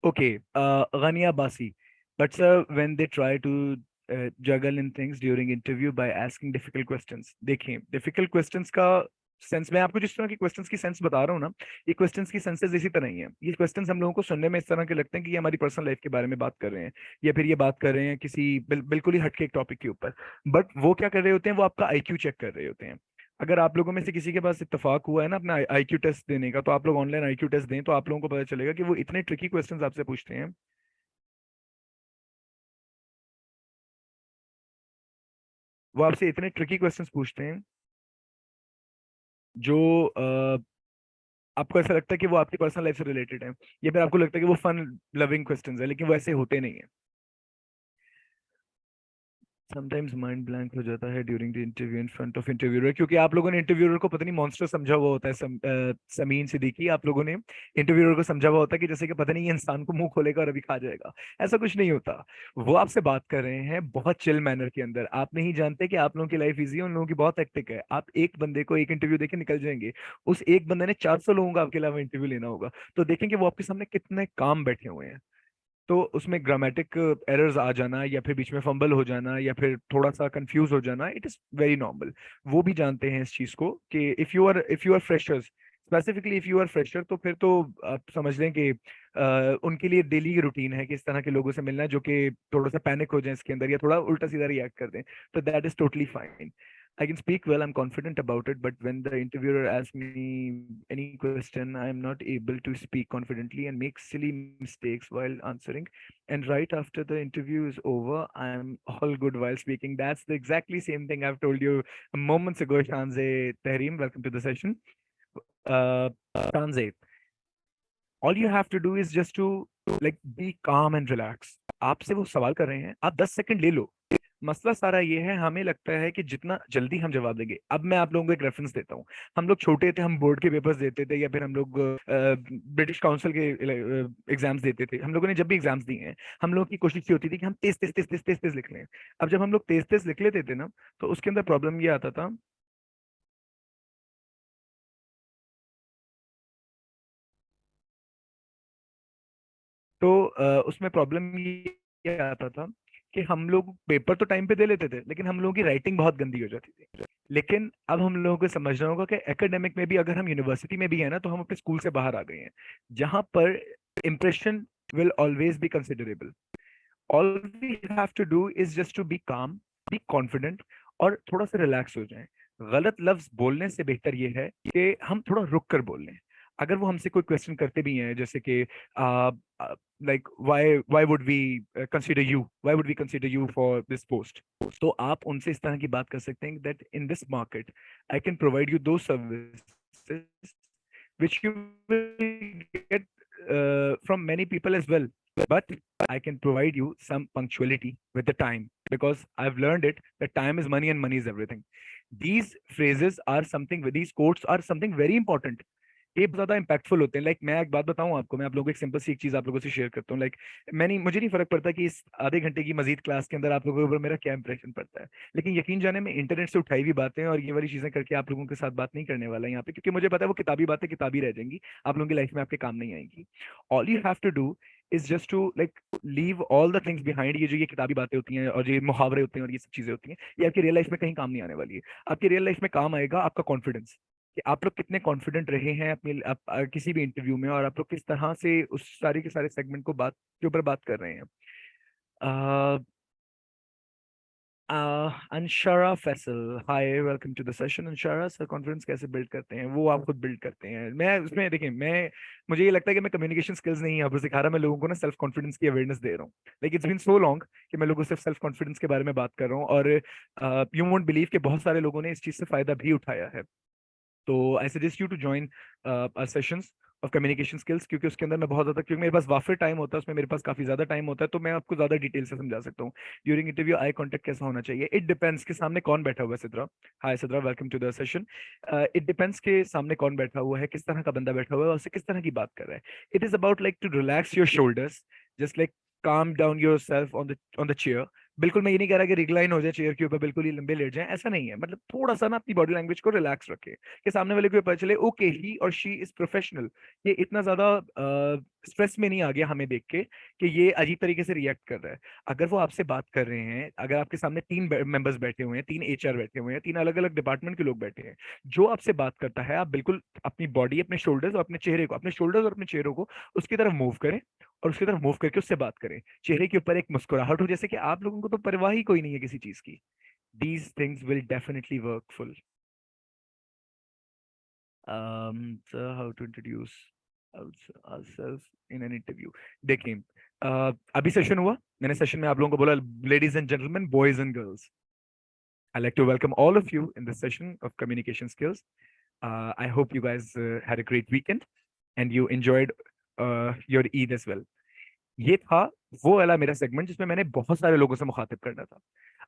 Okay, Ghania Basi. But sir, when they try to juggle in things during interview by asking difficult questions, देखिए difficult questions का sense, मैं आपको जिस तरह की questions की sense बता रहा हूँ ना, ये क्वेश्चंस की सेंसेस इसी तरह ही है। ये क्वेश्चंस हम लोगों को सुनने में इस तरह के लगते हैं कि ये हमारी पर्सनल लाइफ के बारे में बात कर रहे हैं, या फिर ये बात कर रहे हैं किसी बिल्कुल ही हटके एक टॉपिक के ऊपर। बट वो क्या कर रहे होते हैं, वो आपका आईक्यू चेक कर रहे होते हैं। अगर आप लोगों में से किसी के पास इत्तेफाक हुआ है ना अपना आईक्यू टेस्ट देने का, तो आप लोग ऑनलाइन आईक्यू टेस्ट दें, तो आप लोगों को पता चलेगा कि वो इतने ट्रिकी क्वेश्चंस आपसे पूछते हैं। वो आपसे इतने ट्रिकी क्वेश्चंस पूछते हैं जो आपको ऐसा लगता है कि वो आपकी पर्सनल लाइफ से रिलेटेड है, या फिर आपको लगता है कि वो फन लविंग क्वेश्चंस है, लेकिन वो ऐसे होते नहीं है। समटाइम्स माइंड ब्लैंक हो जाता है during the interview in front of interviewer, क्योंकि आप लोगों ने इंटरव्यूअर को पता नहीं मॉन्स्टर समझा हुआ होता है। समीन सिद्दीकी, आप लोगों ने इंटरव्यूअर को समझा हुआ होता है कि जैसे कि पता नहीं ये इंसान को मुंह खोलेगा और अभी खा जाएगा। ऐसा कुछ नहीं होता। वो आपसे बात कर रहे हैं बहुत चिल मैनर के अंदर। आप नहीं जानते कि आप लोगों की लाइफ इजी है, उन लोगों की बहुत हेक्टिक है। आप एक बंदे को एक इंटरव्यू देके निकल जाएंगे, उस एक बंदे ने 400 लोगों का आपके अलावा इंटरव्यू लेना होगा, तो देखेंगे वो आपके सामने कितने काम बैठे हुए हैं। तो उसमें ग्रामेटिक एरर्स आ जाना, या फिर बीच में फंबल हो जाना, या फिर थोड़ा सा कंफ्यूज हो जाना, इट इज वेरी नॉर्मल। वो भी जानते हैं इस चीज को कि if you are freshers, specifically if you are fresher, तो फिर तो आप समझ लें कि उनके लिए डेली की रूटीन है कि इस तरह के लोगों से मिलना जो कि थोड़ा सा पैनिक हो जाए इसके अंदर, या थोड़ा उल्टा सीधा रिएक्ट कर दें। तो that is totally fine. I can speak well, I'm confident about it, but when the interviewer asks me any question, I am not able to speak confidently and make silly mistakes while answering. And right after the interview is over, I am all good while speaking. That's the exactly same thing I've told you moments ago, Shanze Tahreem. Welcome to the session. Shanze, all you have to do is just to like be calm and relax। आपसे वो सवाल कर रहे हैं, आप 10 second ले लो। मसला सारा ये है, हमें लगता है कि जितना जल्दी हम जवाब देंगे। अब मैं आप लोगों को एक रेफरेंस देता हूँ। हम लोग छोटे थे, हम बोर्ड के पेपर्स देते थे, या फिर हम लोग ब्रिटिश काउंसिल के एग्जाम्स देते थे। हम लोगों ने जब भी एग्जाम्स दिए हैं, हम लोगों की कोशिश ये होती थी कि हम तेज तेज तेज तेज तेज तेज लिख लें। अब जब हम लोग तेज तेज लिख लेते थे ना, तो उसके अंदर प्रॉब्लम ये आता था। तो उसमें प्रॉब्लम ये आता था कि हम लोग पेपर तो टाइम पे दे लेते थे, लेकिन हम लोगों की राइटिंग बहुत गंदी हो जाती थी। लेकिन अब हम लोगों को समझना होगा कि एकेडमिक में भी, अगर हम यूनिवर्सिटी में भी है ना, तो हम अपने स्कूल से बाहर आ गए हैं, जहां पर impression will always be considerable. All we have to do is just to be calm, be confident, और थोड़ा सा रिलैक्स हो जाएं। गलत लफ्ज बोलने से बेहतर ये है कि हम थोड़ा रुक कर बोल लें। अगर वो हमसे कोई क्वेश्चन करते भी हैं, जैसे कि like why would we consider you, why would we consider you for this post, तो आप उनसे इस तरह की बात कर सकते हैं that in this market I can provide you दो services which you will get from many people as well, but I can provide you some punctuality with the time, because I've learned it that time is money and money is everything. These phrases are something, these quotes are something very important. ये बहुत ज्यादा impactful होते हैं। Like मैं एक बात बताऊं आपको, मैं आप लोगों को एक सिंपल सी एक चीज आप लोगों से शेयर करता हूँ। लाइक मुझे नहीं फर्क पड़ता कि इस आधे घंटे की मजीद क्लास के अंदर आप लोगों के ऊपर मेरा क्या इंप्रेशन पड़ता है, लेकिन यकीन जाने में इंटरनेट से उठाई हुई बातें और ये वाली चीजें करके आप लोगों के साथ बात नहीं करने वाला यहाँ पे, क्योंकि मुझे पता है वो किताबी बातें किताबी रह जाएंगी, आप लोगों की लाइफ में आपके काम नहीं आएंगी। All you have to do is just to like leave all the things behind. ये जो ये किताबी बातें होती हैं और ये मुहावरे होते हैं और ये सब चीजें होती हैं, ये आपकी रियल लाइफ में कहीं काम नहीं आने वाली है। आपकी रियल लाइफ में काम आएगा आपका कॉन्फिडेंस, कि आप लोग कितने कॉन्फिडेंट रहे हैं अपने किसी भी इंटरव्यू में, और आप लोग किस तरह से उस सारे के सारे सेगमेंट को बात के ऊपर बात कर रहे हैं। Anshara Faisal, hi, welcome to the session. Anshara sir, confidence कैसे बिल्ड करते हैं? वो आप खुद बिल्ड करते हैं। मैं उसमें देखिए, मुझे ये लगता है कि मैं कम्युनिकेशन स्किल्स नहीं यहाँ पर सिखा रहा, मैं लोगों को ना सेल्फ कॉन्फिडेंस की अवेयरनेस दे रहा हूँ। Like it's been so long कि मैं लोगों से सेल्फ कॉन्फिडेंस के बारे में बात कर रहा हूँ, और यू वोंट बिलीव कि बहुत सारे लोगों ने इस चीज से फायदा भी उठाया है। तो I suggest you to join sessions of communication skills, क्योंकि उसके अंदर मैं बहुत ज्यादा, क्योंकि मेरे पास वाफिर टाइम होता है, उसमें मेरे पास काफी ज्यादा टाइम होता है, तो मैं आपको ज्यादा डिटेल से समझा सकता हूँ। ड्यूरिंग इंटरव्यू आई कांटेक्ट कैसा होना चाहिए, इट डिपेंड्स के सामने कौन बैठा हुआ है। Sidra, hi Sidra, welcome to the session. It depends के सामने कौन बैठा हुआ है, किस तरह का बंदा बैठा हुआ है, और उससे किस तरह की बात कर रहा है। It is about like to relax your shoulders, just like calm down yourself on the chair। बिल्कुल मैं ये नहीं कह रहा कि रिक्लाइन हो जाए चेयर के ऊपर, बिल्कुल ही लंबे लेट जाए, ऐसा नहीं है। मतलब थोड़ा सा ना अपनी बॉडी लैंग्वेज को रिलैक्स रखे, कि सामने वाले को पता चले ओके ही और शी इज प्रोफेशनल, ये इतना ज्यादा स्ट्रेस में नहीं आ गया हमें देख के कि ये अजीब तरीके से रिएक्ट कर रहा है। अगर वो आपसे बात कर रहे हैं, अगर आपके सामने तीन मेंबर्स बैठे हुए हैं, तीन एचआर बैठे हुए हैं, तीन अलग अलग डिपार्टमेंट के लोग बैठे हैं, जो आपसे बात करता है, आप बिल्कुल अपनी बॉडी, अपने शोल्डर्स और अपने चेहरे को, अपने शोल्डर्स और अपने चेहरों को उसकी तरफ मूव करें, और उसकी तरफ मूव करके उससे बात करें। चेहरे के ऊपर एक मुस्कुराहट हो, जैसे कि आप लोगों को तो परवाह ही कोई नहीं है किसी चीज की। These things will definitely work full. So how to introduce ourselves in an interview। देखिए, अभी सेशन हुआ, मैंने सेशन में आप लोगों को बोला ladies and gentleman, boys and girls, I like to welcome all of you in this session of communication skills. I hope you guys had a great weekend and you enjoyed your Eid as well। ये था वो वाला मेरा segment जिसमें मैंने बहुत सारे लोगों से मुखातिब करना था।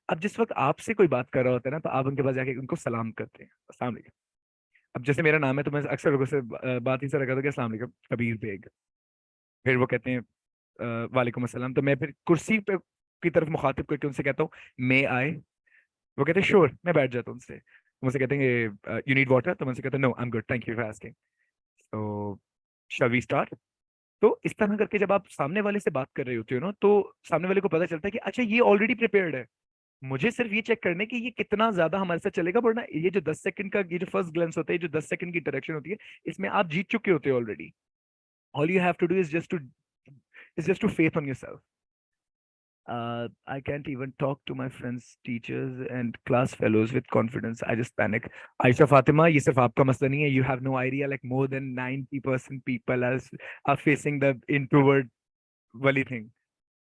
अब जिस वक्त आपसे कोई बात कर रहा होता है ना, तो आप उनके पास जाके उनको सलाम करते हैं, अस्सलाम वालेकुम। अब जैसे मेरा नाम है, तो मैं अक्सर लोगों से बात ही से रखा था कि अस्सलाम वालेकुम कबीर बेग। फिर वो कहते हैं वालेकुम अस्सलाम, तो मैं फिर कुर्सी पे की तरफ मुखातिब करके उनसे कहता हूँ मे आए। वो कहते हैं श्योर, मैं बैठ जाता हूँ उनसे। मुझसे कहते हैं यू नीड वाटर, तो मैं उनसे कहता हूँ no I am good, thank you for asking. तो शैल वी स्टार्ट। तो इस तरह करके जब आप सामने वाले से बात कर रहे होते हो ना, तो सामने वाले को पता चलता है कि अच्छा ये ऑलरेडी प्रिपेयर्ड है। मुझे सिर्फ ये चेक करने की ये कितना ज्यादा हमारे साथ चलेगा, वरना ये जो 10 सेकंड का ये जो फर्स्ट ग्लेंस होता है, ये जो 10 सेकंड की इंटरेक्शन होती है, इसमें आप जीत चुके होते हो already. All you have to do is just to faith on yourself. I can't even talk to my friends, teachers, and class fellows with confidence. I just panic. Aisha Fatima, ये सिर्फ आपका मसला नहीं है. You have no idea. Like more than 90% people are facing the introvert wali thing.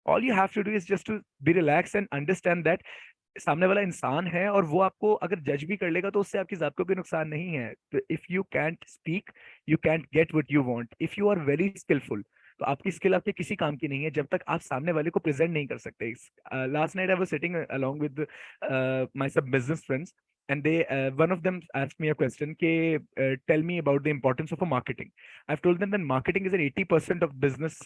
All you have to do is just to be relaxed and understand that सामने वाला इंसान है, और वो आपको अगर जज भी कर लेगा तो उससे आपकी जात को कोई नुकसान नहीं है। If you can't speak, you can't get what you want. If you are very skilful, तो आपकी स्किल आपके किसी काम की नहीं है जब तक आप सामने वाले को प्रेजेंट नहीं कर सकते। Last night I was sitting along with my sub business friends, and they one of them asked me a question ke tell me about the importance of a marketing। I've told them that marketing is an 80% of business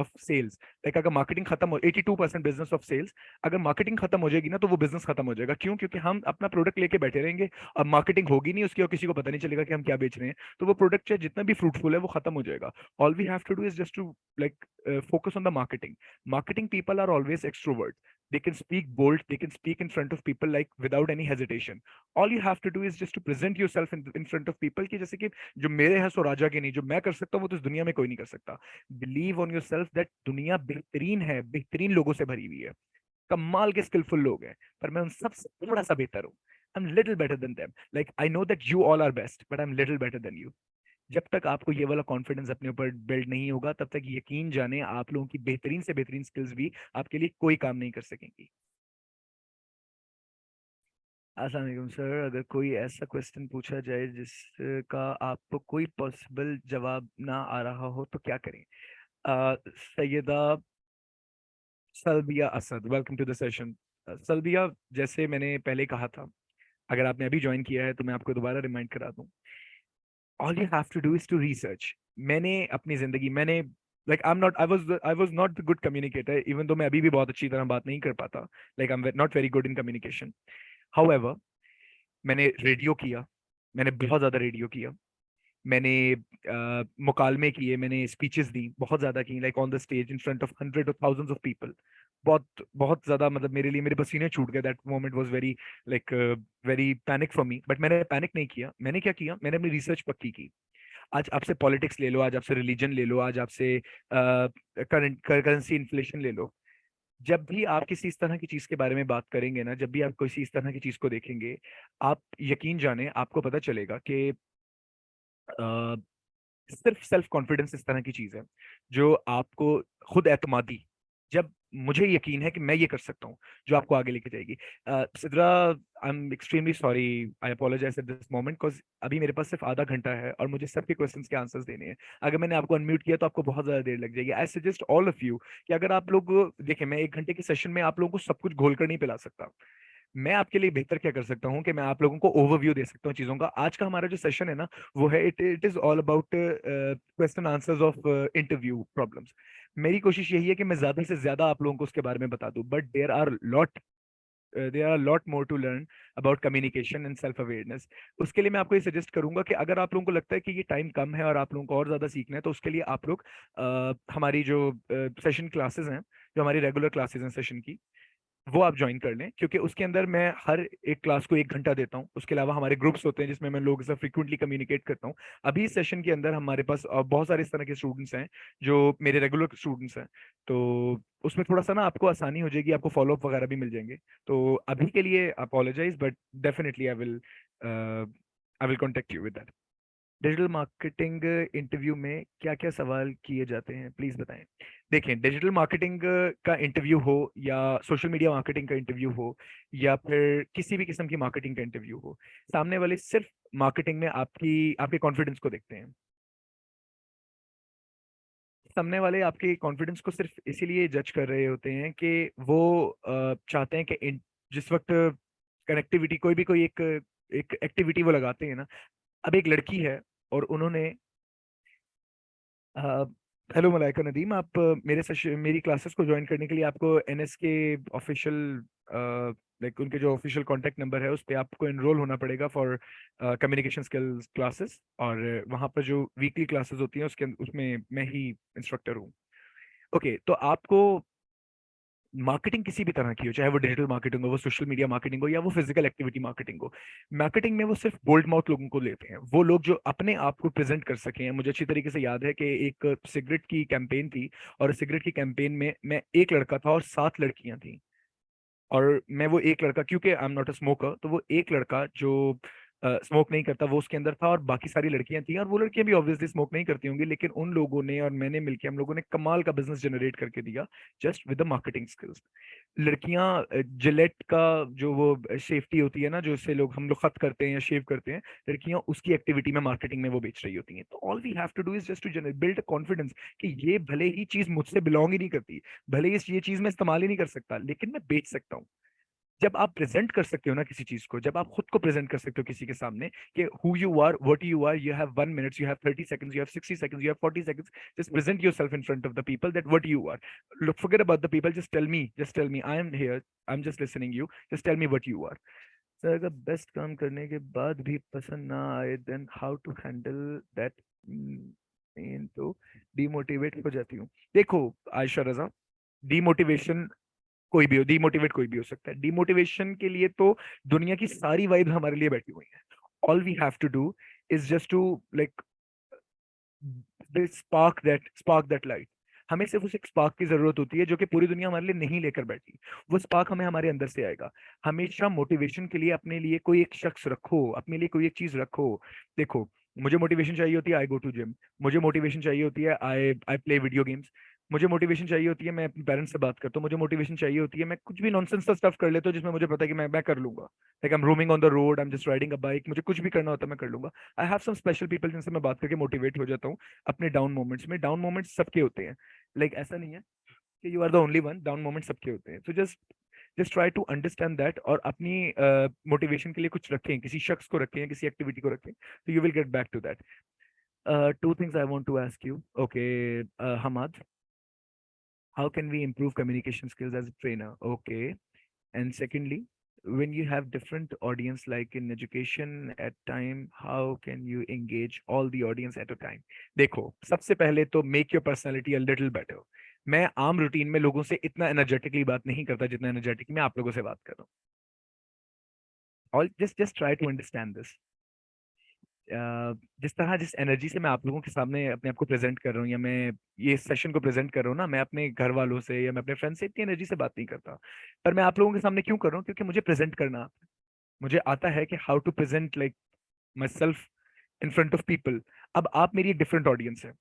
of sales। like अगर marketing खत्म हो, 82% business of sales, अगर marketing खत्म हो जाएगी ना, तो वो बिजनेस खत्म हो जाएगा। क्यों? क्योंकि हम अपना प्रोडक्ट लेके बैठे रहेंगे, अब मार्केटिंग होगी नहीं उसकी, और किसी को पता नहीं चलेगा कि हम क्या बेच रहे हैं, तो वो प्रोडक्ट चाहे जितना भी फ्रूटफुल है वो खत्म हो जाएगा। All we have to do is just to like focus on the marketing। Marketing people are always extrovert, they can speak bold, they can speak in front of people like without any hesitation। all you have to do is just to present yourself in front of people कि जैसे कि जो मेरे हैं सो राजा के नहीं, जो मैं कर सकता हूँ वो तो इस दुनिया में कोई नहीं कर सकता। Believe on your self that दुनिया बेहतरीन है, बेहतरीन लोगों से भरी हुई है, कमाल के स्किलफुल लोग हैं, पर मैं उन सबसे थोड़ा सा बेहतर हूँ। I am little better than them. Like I know that you all are best, but I am little better than you. जब तक आपको ये वाला कॉन्फिडेंस अपने ऊपर बिल्ड नहीं होगा, तब तक यकीन जाने आप लोगों की बेहतरीन से बेहतरीन स्किल्स भी आपके लिए कोई काम नहीं कर सकेंगी। अस्सलाम वालेकुम सर, अगर कोई ऐसा क्वेश्चन पूछा जाए जिसका आपको कोई पॉसिबल जवाब ना आ रहा हो तो क्या करें? Syeda Salbia Asad, welcome to the session. Salbia, जैसे मैंने पहले कहा था, अगर आपने अभी ज्वाइन किया है तो मैं आपको दोबारा रिमाइंड करा दूं। All you have to do is to research. मैंने अपनी जिंदगी, मैंने like I was not the good communicator, even though मैं अभी भी बहुत अच्छी तरह बात नहीं कर पाता। Like I am not very good in communication. However, मैंने रेडियो किया, मैंने बहुत ज्यादा रेडियो किया, मैंने मुकालमे किए, मैंने स्पीचेस दी, बहुत ज्यादा की, like on the stage in front of hundred of thousands of people. बहुत बहुत ज्यादा, मतलब मेरे लिए मेरे पसीने छूट गए। That moment was very like very panic for me, but मैंने पैनिक नहीं किया। मैंने क्या किया, मैंने अपनी रिसर्च पक्की की। आज आपसे पॉलिटिक्स ले लो, आज आपसे रिलीजन ले लो, आज आपसे करंट करेंसी इन्फ्लेशन ले लो। जब भी आप किसी इस तरह की चीज के बारे में बात करेंगे ना, जब भी आप किसी इस तरह की चीज को देखेंगे, आप यकीन जाने आपको पता चलेगा कि सिर्फ सेल्फ कॉन्फिडेंस इस तरह की चीज है जो आपको खुद एतमादी, जब मुझे यकीन है कि मैं ये कर सकता हूँ, जो आपको आगे लेके जाएगी। Sidra, I am extremely sorry, I apologise at this moment, because अभी मेरे पास सिर्फ आधा घंटा है और मुझे सबके क्वेश्चंस के आंसर्स देने हैं। अगर मैंने आपको अनम्यूट किया तो आपको बहुत ज्यादा देर लग जाएगी। I suggest all of you कि अगर आप लोग देखें, मैं 1 घंटे के सेशन में आप लोगों को सब कुछ घोल कर नहीं पिला सकता। मैं आपके लिए बेहतर क्या कर सकता हूँ कि मैं आप लोगों को ओवरव्यू दे सकता हूँ चीजों का। आज का हमारा जो सेशन है ना, वो है it it is all about question answers of interview problems. मेरी कोशिश यही है कि मैं ज्यादा से ज्यादा आप लोगों को उसके बारे में बता दूं, but there are lot more to learn about communication and self awareness. उसके लिए मैं आपको ये सजेस्ट करूंगा कि अगर आप लोगों को लगता है कि ये टाइम कम है और आप लोगों को और ज्यादा सीखना है, तो उसके लिए आप लोग हमारी जो सेशन क्लासेस हैं, जो हमारी रेगुलर क्लासेस हैं सेशन की, वो आप ज्वाइन कर लें, क्योंकि उसके अंदर मैं हर एक क्लास को 1 घंटा देता हूँ। उसके अलावा हमारे ग्रुप्स होते हैं जिसमें मैं लोगों से फ्रिक्वेंटली कम्युनिकेट करता हूँ। अभी इस सेशन के अंदर हमारे पास बहुत सारे इस तरह के स्टूडेंट्स हैं जो मेरे रेगुलर स्टूडेंट्स हैं, तो उसमें थोड़ा सा ना आपको आसानी हो जाएगी, आपको फॉलो अप वगैरह भी मिल जाएंगे। तो अभी के लिए apologise, but definitely I will contact you with that. Digital marketing interview में क्या क्या सवाल किए जाते हैं, प्लीज बताएं। देखें, डिजिटल मार्केटिंग का इंटरव्यू हो या सोशल मीडिया मार्केटिंग का इंटरव्यू हो या फिर किसी भी किस्म की मार्केटिंग का इंटरव्यू हो, सामने वाले सिर्फ मार्केटिंग में आपकी आपके कॉन्फिडेंस को देखते हैं। सामने वाले आपके कॉन्फिडेंस को सिर्फ इसीलिए जज कर रहे होते हैं कि वो चाहते हैं कि जिस वक्त कनेक्टिविटी, कोई एक एक एक्टिविटी वो लगाते हैं ना। अब एक लड़की है और उन्होंने हेलो मलाइका नदीम, आप मेरे सेशन, मेरी क्लासेस को ज्वाइन करने के लिए आपको एनएस के ऑफिशियल, लाइक उनके जो ऑफिशियल कांटेक्ट नंबर है उस पे आपको एनरोल होना पड़ेगा फॉर कम्युनिकेशन स्किल्स क्लासेस। और वहाँ पर जो वीकली क्लासेस होती हैं उसके उसमें मैं ही इंस्ट्रक्टर हूँ। ओके, तो आपको मार्केटिंग किसी भी तरह की हो, चाहे वो डिजिटल मार्केटिंग हो, वो सोशल मीडिया मार्केटिंग हो, या वो फिजिकल एक्टिविटी मार्केटिंग हो, मार्केटिंग में वो सिर्फ बोल्ड माउथ लोगों को लेते हैं, वो लोग जो अपने आप को प्रेजेंट कर सके हैं। मुझे अच्छी तरीके से याद है कि एक सिगरेट की कैंपेन थी, और सिगरेट की कैंपेन में मैं एक लड़का था और 7 लड़कियां थी। और मैं वो एक लड़का, क्योंकि I am not a smoker, तो वो एक लड़का जो स्मोक नहीं करता वो उसके अंदर था, और बाकी सारी लड़कियां थी, और वो लड़कियां भी ऑब्वियसली स्मोक नहीं करती होंगी, लेकिन उन लोगों ने और मैंने मिलकर, हम लोगों ने कमाल का बिजनेस जनरेट करके दिया, just with the marketing skills. लड़कियां जिलेट का जो वो सेफ्टी होती है ना, जो इससे लोग हम लोग खत करते हैं या शेव करते हैं, लड़कियां उसकी एक्टिविटी में मार्केटिंग में वो बेच रही होती हैं। तो all we have to do is just to generate build confidence कि ये भले ही चीज मुझसे बिलोंग ही नहीं करती, भले ही ये चीज मैं इस्तेमाल ही नहीं कर सकता, लेकिन मैं बेच सकता हूँ। जब आप प्रेजेंट कर सकते हो ना किसी चीज को, जब आप खुद को प्रेजेंट कर सकते हो किसी के सामने कि who you are, what you are, you have 1 minute, you have 30 seconds, you have 60 seconds, you have 40 seconds, just present yourself in front of the people that what you are. Look, forget about the people, just tell me I am here, I am just listening you, just tell me what you are. Sir, अगर best काम करने के बाद भी पसंद ना आए, then how to handle that? तो डिमोटिवेट हो जाती हूँ। देखो आयशा रजा, डिमोटिवेशन कोई भी हो, डिमोटिवेट कोई भी हो सकता है। डिमोटिवेशन के लिए तो दुनिया की सारी वाइब हमारे लिए बैठी हुई है। All we have to do is just to like spark that light. हमें सिर्फ उस एक स्पार्क की जरूरत होती है जो कि पूरी दुनिया हमारे लिए नहीं लेकर बैठी। वो स्पार्क हमें हमारे अंदर से आएगा। हमेशा मोटिवेशन के लिए अपने लिए कोई एक शख्स रखो, अपने लिए कोई एक चीज रखो। देखो, मुझे मोटिवेशन चाहिए होती है, आई गो टू जिम। मुझे मोटिवेशन चाहिए होती है, आई आई प्ले वीडियो गेम्स। मुझे मोटिवेशन चाहिए होती है, मैं अपने पेरेंट्स से बात करता हूँ। मुझे मोटिवेशन चाहिए होती है, मैं कुछ भी नॉनसेंस सा स्टफ कर लेता हूँ जिसमें मुझे पता है कि मैं कर लूंगा। Like I am roaming on the road, I am just riding a bike, मुझे कुछ भी करना होता है मैं कर लूंगा। I have some special people जिनसे मैं बात करके मोटिवेट हो जाता हूँ अपने डाउन मोमेंट्स में। डाउन मोमेंट्स सबके होते हैं, लाइक ऐसा नहीं है कि you are the only one. Down moment सबके होते हैं। तो just try to understand that, और अपनी मोटिवेशन के लिए कुछ रखें, किसी शख्स को रखें, किसी एक्टिविटी को रखें, तो you will get back to that. Two things I want to ask you. Okay, Hamad, how can we improve communication skills as a trainer? Okay. And secondly, when you have different audience, like in education at time, how can you engage all the audience at a time? देखो, सबसे पहले तो make your personality a little better. मैं आम routine में लोगों से इतना एनर्जेटिकली बात नहीं करता जितना एनर्जेटिक मैं आप लोगों से बात कर रहा हूँ। और just try to understand this. जिस तरह जिस एनर्जी से मैं आप लोगों के सामने अपने आप को प्रेजेंट कर रहा हूँ, या मैं ये सेशन को प्रेजेंट कर रहा हूँ ना, मैं अपने घर वालों से या मैं अपने फ्रेंड से इतनी एनर्जी से बात नहीं करता। पर मैं आप लोगों के सामने क्यों कर रहा हूँ? क्योंकि मुझे प्रेजेंट करना आता है। मुझे आता है कि how to present like myself in front of people. अब आप मेरी एक डिफरेंट ऑडियंस है।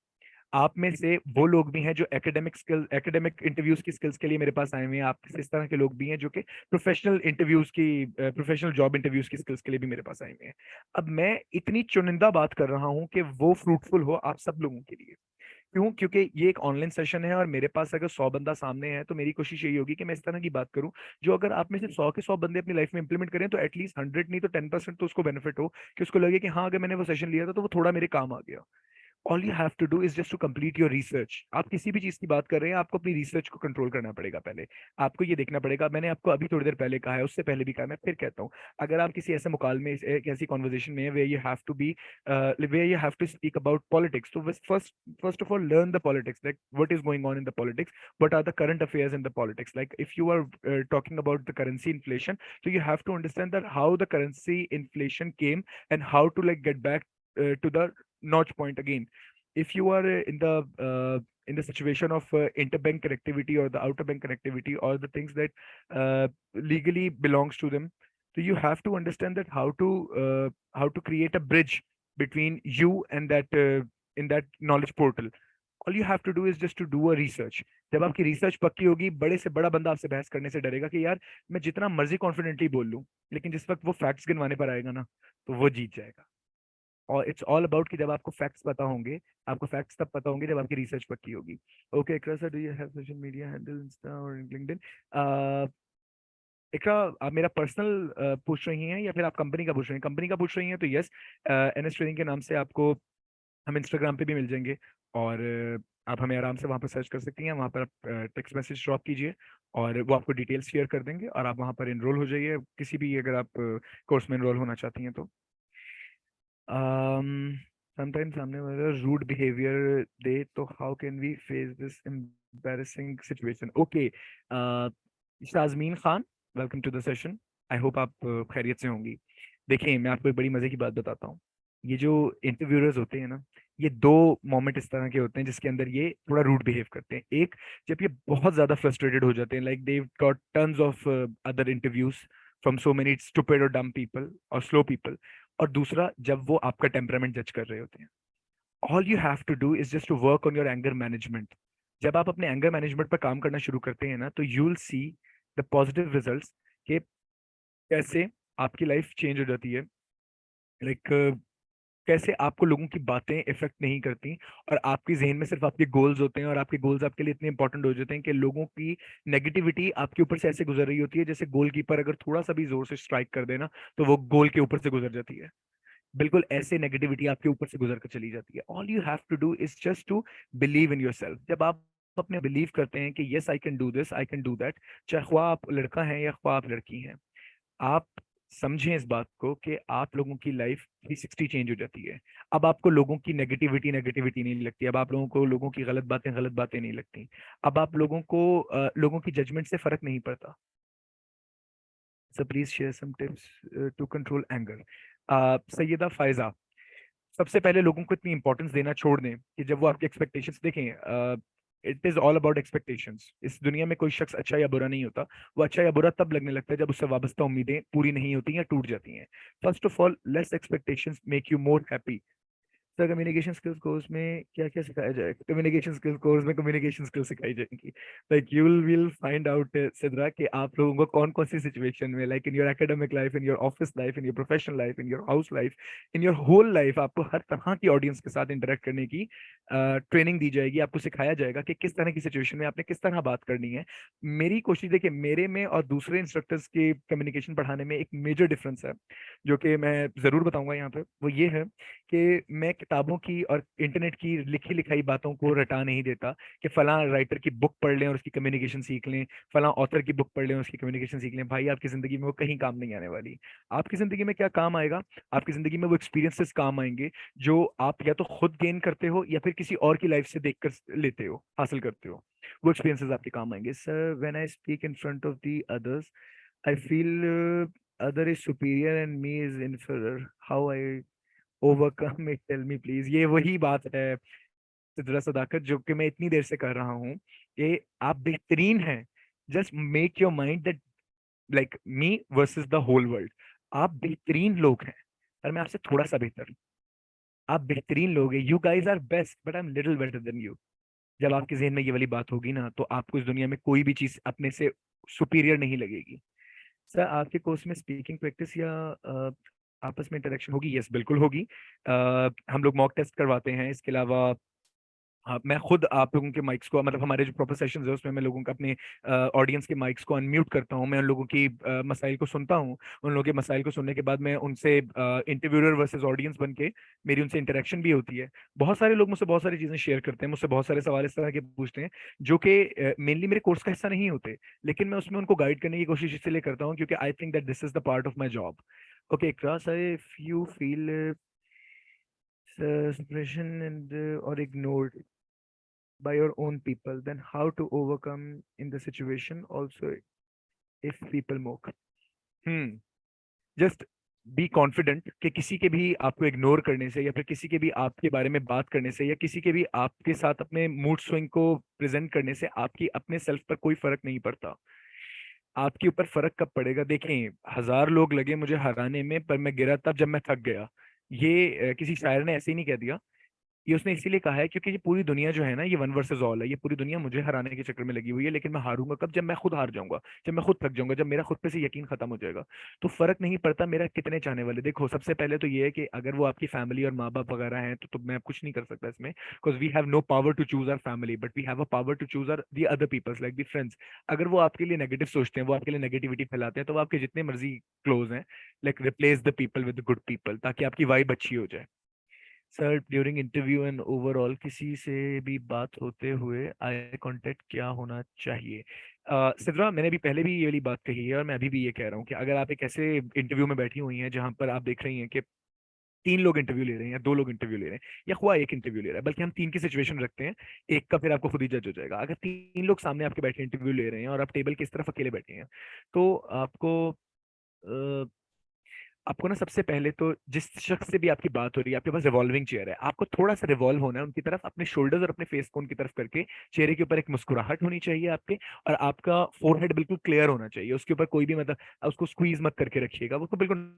आप में से वो लोग भी हैं जो एकेडमिक स्किल, एकेडमिक इंटरव्यूज की स्किल्स के लिए मेरे पास आए हुए हैं। आप इस तरह के लोग भी हैं जो कि प्रोफेशनल इंटरव्यूज की, प्रोफेशनल जॉब इंटरव्यूज की स्किल्स के लिए भी मेरे पास आए हुए हैं। अब मैं इतनी चुनिंदा बात कर रहा हूं कि वो फ्रूटफुल हो आप सब लोगों के लिए। क्यों? क्योंकि ये एक ऑनलाइन सेशन है, और मेरे पास अगर 100 बंदा सामने है तो मेरी कोशिश यही होगी कि मैं इस तरह की बात करूं जो अगर आप में से 100 के 100 बंदे अपनी लाइफ में इंप्लीमेंट करें तो एटलीस्ट 100 नहीं तो 10% तो उसको बेनिफिट हो, कि उसको लगे कि हाँ, अगर मैंने वो सेशन लिया था तो वो थोड़ा मेरे काम आ गया। All you have to do is just to complete your research. आप किसी भी चीज की बात कर रहे हैं, आपको अपनी रिसर्च को कंट्रोल करना पड़ेगा। पहले आपको ये देखना पड़ेगा, मैंने आपको अभी थोड़ी देर पहले कहा है, उससे पहले भी कहा, मैं फिर कहता हूँ, अगर आप किसी ऐसे मुकालमे, एक ऐसी कॉन्वर्जेशन में way you have to be, way you have to speak about politics, तो first of all learn the politics, like what is going on in the politics, what are the current affairs in the politics. Like if you are talking about the currency inflation, so you have to understand that how the currency inflation came and how to like get back to the notch point again. If you are in the situation of interbank connectivity or the outer bank connectivity or the things that legally belongs to them, so you have to understand that how to create a bridge between you and that in that knowledge portal. All you have to do is just to do a research. जब आपकी research पक्की होगी, बड़े से बड़ा बंदा आपसे बहस करने से डरेगा कि यार मैं जितना मर्जी कॉन्फिडेंटली बोल लूं, लेकिन जिस वक्त वो फैक्ट्स गिनवाने पर आएगा ना, तो वो जीत जाएगा। और इट्स ऑल अबाउट कि जब आपको फैक्ट्स पता होंगे, आपको फैक्ट्स तब पता होंगे जब आपकी रिसर्च पक्की होगी। Okay Iqra sir, do you have social media handle, insta और लिंक्डइन? इकरा, आप मेरा पर्सनल पूछ रही हैं या फिर आप कंपनी का पूछ रही हैं? कंपनी का पूछ रही हैं तो यस, एनएस ट्रेनिंग के नाम से आपको हम इंस्टाग्राम पे भी मिल जाएंगे। और आप हमें आराम से वहाँ पर सर्च कर सकती हैं। वहाँ पर आप टेक्स्ट मैसेज ड्रॉप कीजिए और वो आपको डिटेल्स शेयर कर देंगे, और आप वहाँ पर इनरोल हो जाइए किसी भी, अगर आप कोर्स में इनरोल होना चाहती हैं तो। समटाइम्स सामने वाला रूड बिहेवियर दे, तो how can we face this embarrassing situation? Okay, Shazmeen Khan, welcome to the session. I hope आप खैरियत से होंगी। देखिए, मैं आपको एक बड़ी मजे की बात बताता हूँ। ये जो इंटरव्यूअर्स होते हैं ना, ये दो मोमेंट इस तरह के होते हैं जिसके अंदर ये थोड़ा रूड बिहेव करते हैं। एक, जब ये बहुत ज्यादा फ्रस्ट्रेटेड हो जाते हैं, like they got turns of other interviews from so many stupid और डम पीपल और स्लो पीपल। और दूसरा, जब वो आपका टेम्परामेंट जज कर रहे होते हैं। All you have to do is just to work on your anger management. जब आप अपने एंगर मैनेजमेंट पर काम करना शुरू करते हैं ना, तो you will see the positive results, कि कैसे आपकी लाइफ चेंज हो जाती है। लाइक कैसे आपको लोगों की बातें इफेक्ट नहीं करती, और आपके जहन में सिर्फ आपके गोल्स होते हैं, और आपके गोल्स आपके लिए इतने इंपॉर्टेंट हो जाते हैं कि लोगों की नेगेटिविटी आपके ऊपर से ऐसे गुजर रही होती है जैसे गोलकीपर अगर थोड़ा सा भी जोर से स्ट्राइक कर देना तो वो गोल के ऊपर से गुजर जाती है। बिल्कुल ऐसे नेगेटिविटी आपके ऊपर से गुजर कर चली जाती है। All you have to do is just to believe in your self. जब आप अपने बिलीव करते हैं कि yes I can do this, I can do that, चाहे ख्वाह आप लड़का हैं या ख्वाह आप लड़की हैं, आप समझें इस बात को कि आप लोगों की लाइफ 360 चेंज हो जाती है। अब आपको लोगों की नेगेटिविटी नेगेटिविटी नहीं लगती। अब आप लोगों को लोगों की गलत बातें नहीं लगती। अब आप लोगों को लोगों की जजमेंट से फर्क नहीं पड़ता। So please share some tips to control anger. Syeda Faiza, सबसे पहले लोगों को इतनी इंपॉर्टेंस देना छोड़ दें कि जब वो आपकी एक्सपेक्टेशंस देखें। It is all about expectations. इस दुनिया में कोई शख्स अच्छा या बुरा नहीं होता। वो अच्छा या बुरा तब लगने लगता है जब उससे वाबस्ता उम्मीदें पूरी नहीं होती या टूट जाती हैं। First of all, less expectations make you more happy. Sir communication skills course में क्या क्या सिखाया जाएगा? कम्युनिकेशन स्किल्स कोर्स में कम्युनिकेशन स्किल्स सिखाई जाएंगी। Like you will find out Sidra कि आप लोगों को कौन कौन सी सिचुएशन में, like in your academic life, in your office life, in your professional life, in your house life, in your whole life, आपको हर तरह की ऑडियंस के साथ इंटरेक्ट करने की ट्रेनिंग दी जाएगी। आपको सिखाया जाएगा कि किस तरह की सिचुएशन में आपने किस तरह बात करनी है। मेरी कोशिश देखिए, मेरे में और दूसरे इंस्ट्रक्टर्स के कम्युनिकेशन पढ़ाने में एक मेजर डिफरेंस है, जो कि मैं जरूर बताऊंगा यहाँ पे। वो ये है कि मैं किताबों की और इंटरनेट की लिखी लिखाई बातों को रटा नहीं देता कि फलां राइटर की बुक पढ़ लें और उसकी कम्युनिकेशन सीख लें, फलां ऑथर की बुक पढ़ लें और उसकी कम्युनिकेशन सीख लें। भाई आपकी जिंदगी में वो कहीं काम नहीं आने वाली। आपकी जिंदगी में क्या काम आएगा? आपकी जिंदगी में वो एक्सपीरियंसेस काम आएंगे जो आप या तो खुद गेन करते हो या फिर किसी और की लाइफ से देखकर लेते हो, हासिल करते हो। वो एक्सपीरियंसेस आपके काम आएंगे। Sir when I speak in front of the others I feel other is superior and me is inferior. How I overcome it? Tell me please. ये वही बात है सिद्रा सदाकत जो कि मैं इतनी देर से कर रहा हूँ कि आप बेहतरीन हैं। Just make your mind that like me versus the whole world. आप बेहतरीन लोग हैं और मैं आपसे थोड़ा सा बेहतर हूँ। आप बेहतरीन लोग हैं। You guys are best but I am little better than you. जब आपके जहन में ये वाली बात होगी ना, तो आपको इस दुनिया में कोई भी चीज अपने से सुपीरियर नहीं लगेगी। सर आपके कोर्स में स्पीकिंग प्रैक्टिस या आपस में इंटरेक्शन होगी? यस बिल्कुल होगी। हम लोग मॉक टेस्ट करवाते हैं। इसके अलावा हाँ, मैं खुद आप लोगों के माइक्स को, मतलब हमारे जो प्रॉपर सेशंस है उसमें मैं लोगों का अपने ऑडियंस के माइक्स को अनम्यूट करता हूँ। मैं उन लोगों की मसाइल को सुनता हूँ। उन लोगों के मसाइल को सुनने के बाद मैं उनसे इंटरव्यूअर वर्सेस ऑडियंस बन के मेरी उनसे इंटरेक्शन भी होती है। बहुत सारे लोग मुझसे बहुत सारी चीज़ें शेयर करते हैं, मुझसे बहुत सारे सवाल इस तरह के पूछते हैं जो कि मेनली मेरे कोर्स का हिस्सा नहीं होते, लेकिन मैं उसमें उनको गाइड करने की कोशिश इसलिए करता हूँ क्योंकि I think that this is the part of my job. Okay cross, if you feel suppression and or ignored by your own people, then how to overcome in the situation also if people mock? Hmm just be confident कि किसी के भी आपको ignore करने से या फिर किसी के भी आपके बारे में बात करने से या किसी के भी आपके साथ अपने मूड स्विंग को प्रेजेंट करने से आपकी अपने सेल्फ पर कोई फर्क नहीं पड़ता। आपके ऊपर फर्क कब पड़ेगा? देखें, 1000 लोग लगे मुझे हराने में पर मैं गिरा तब जब मैं थक गया। ये किसी शायर ने ऐसे ही नहीं कह दिया। ये उसने इसीलिए कहा है क्योंकि ये पूरी दुनिया जो है ना, ये वन वर्सेस ऑल है। ये पूरी दुनिया मुझे हराने के चक्कर में लगी हुई है, लेकिन मैं हारूंगा कब? जब मैं खुद हार जाऊंगा, जब मैं खुद थक जाऊंगा, जब मेरा खुद पे से यकीन खत्म हो जाएगा। तो फर्क नहीं पड़ता मेरा कितने चाहने वाले। देखो सबसे पहले तो ये है कि अगर वो आपकी फैमिली और माँ बाप वगैरह हैं तो मैं कुछ नहीं कर सकता इसमें, because we have no power to choose our family but we have a power to choose our the other peoples like the friends. अगर वो आपके लिए नेगेटिव सोचते हैं, वो आपके लिए नेगेटिविटी फैलाते हैं, तो वो आपके जितने मर्जी क्लोज हैं, like replace the people with good people ताकि आपकी वाइब अच्छी हो जाए। Sir during interview and overall किसी से भी बात होते हुए आई कांटेक्ट क्या होना चाहिए? सिद्रा, मैंने भी पहले भी ये वाली बात कही है और मैं अभी भी ये कह रहा हूँ कि अगर आप एक ऐसे इंटरव्यू में बैठी हुई हैं जहां पर आप देख रही हैं कि 3 लोग इंटरव्यू ले रहे हैं या 2 लोग इंटरव्यू ले रहे हैं या हुआ एक इंटरव्यू ले रहा है, बल्कि हम 3 की सिचुएशन रखते हैं, एक का फिर आपको खुद ही जज हो जाएगा। अगर 3 लोग सामने आपके बैठे इंटरव्यू ले रहे हैं और आप टेबल की इस तरफ अकेले बैठे हैं, तो आपको ना सबसे पहले तो जिस शख्स से भी आपकी बात हो रही है, आपके पास रिवॉल्विंग चेयर है, आपको थोड़ा सा रिवॉल्व होना है उनकी तरफ, अपने शोल्डर्स और अपने फेस को उनकी तरफ करके। चेहरे के ऊपर एक मुस्कुराहट होनी चाहिए आपके, और आपका फोरहेड बिल्कुल क्लियर होना चाहिए। उसके ऊपर कोई भी मतलब उसको स्क्वीज मत करके रखिएगा, उसको बिल्कुल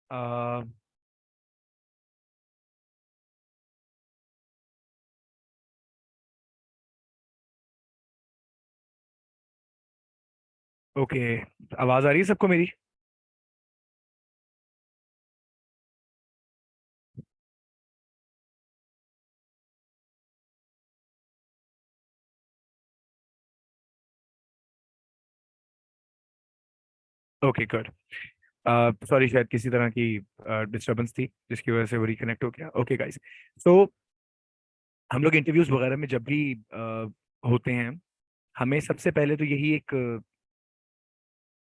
uh, ओके, आवाज आ रही है सबको मेरी? Okay good. सॉरी, शायद किसी तरह की डिस्टरबेंस थी जिसकी वजह से वो रिकनेक्ट हो गया। ओके गाइस, तो हम लोग इंटरव्यूज वगैरह में जब भी होते हैं, हमें सबसे पहले तो यही एक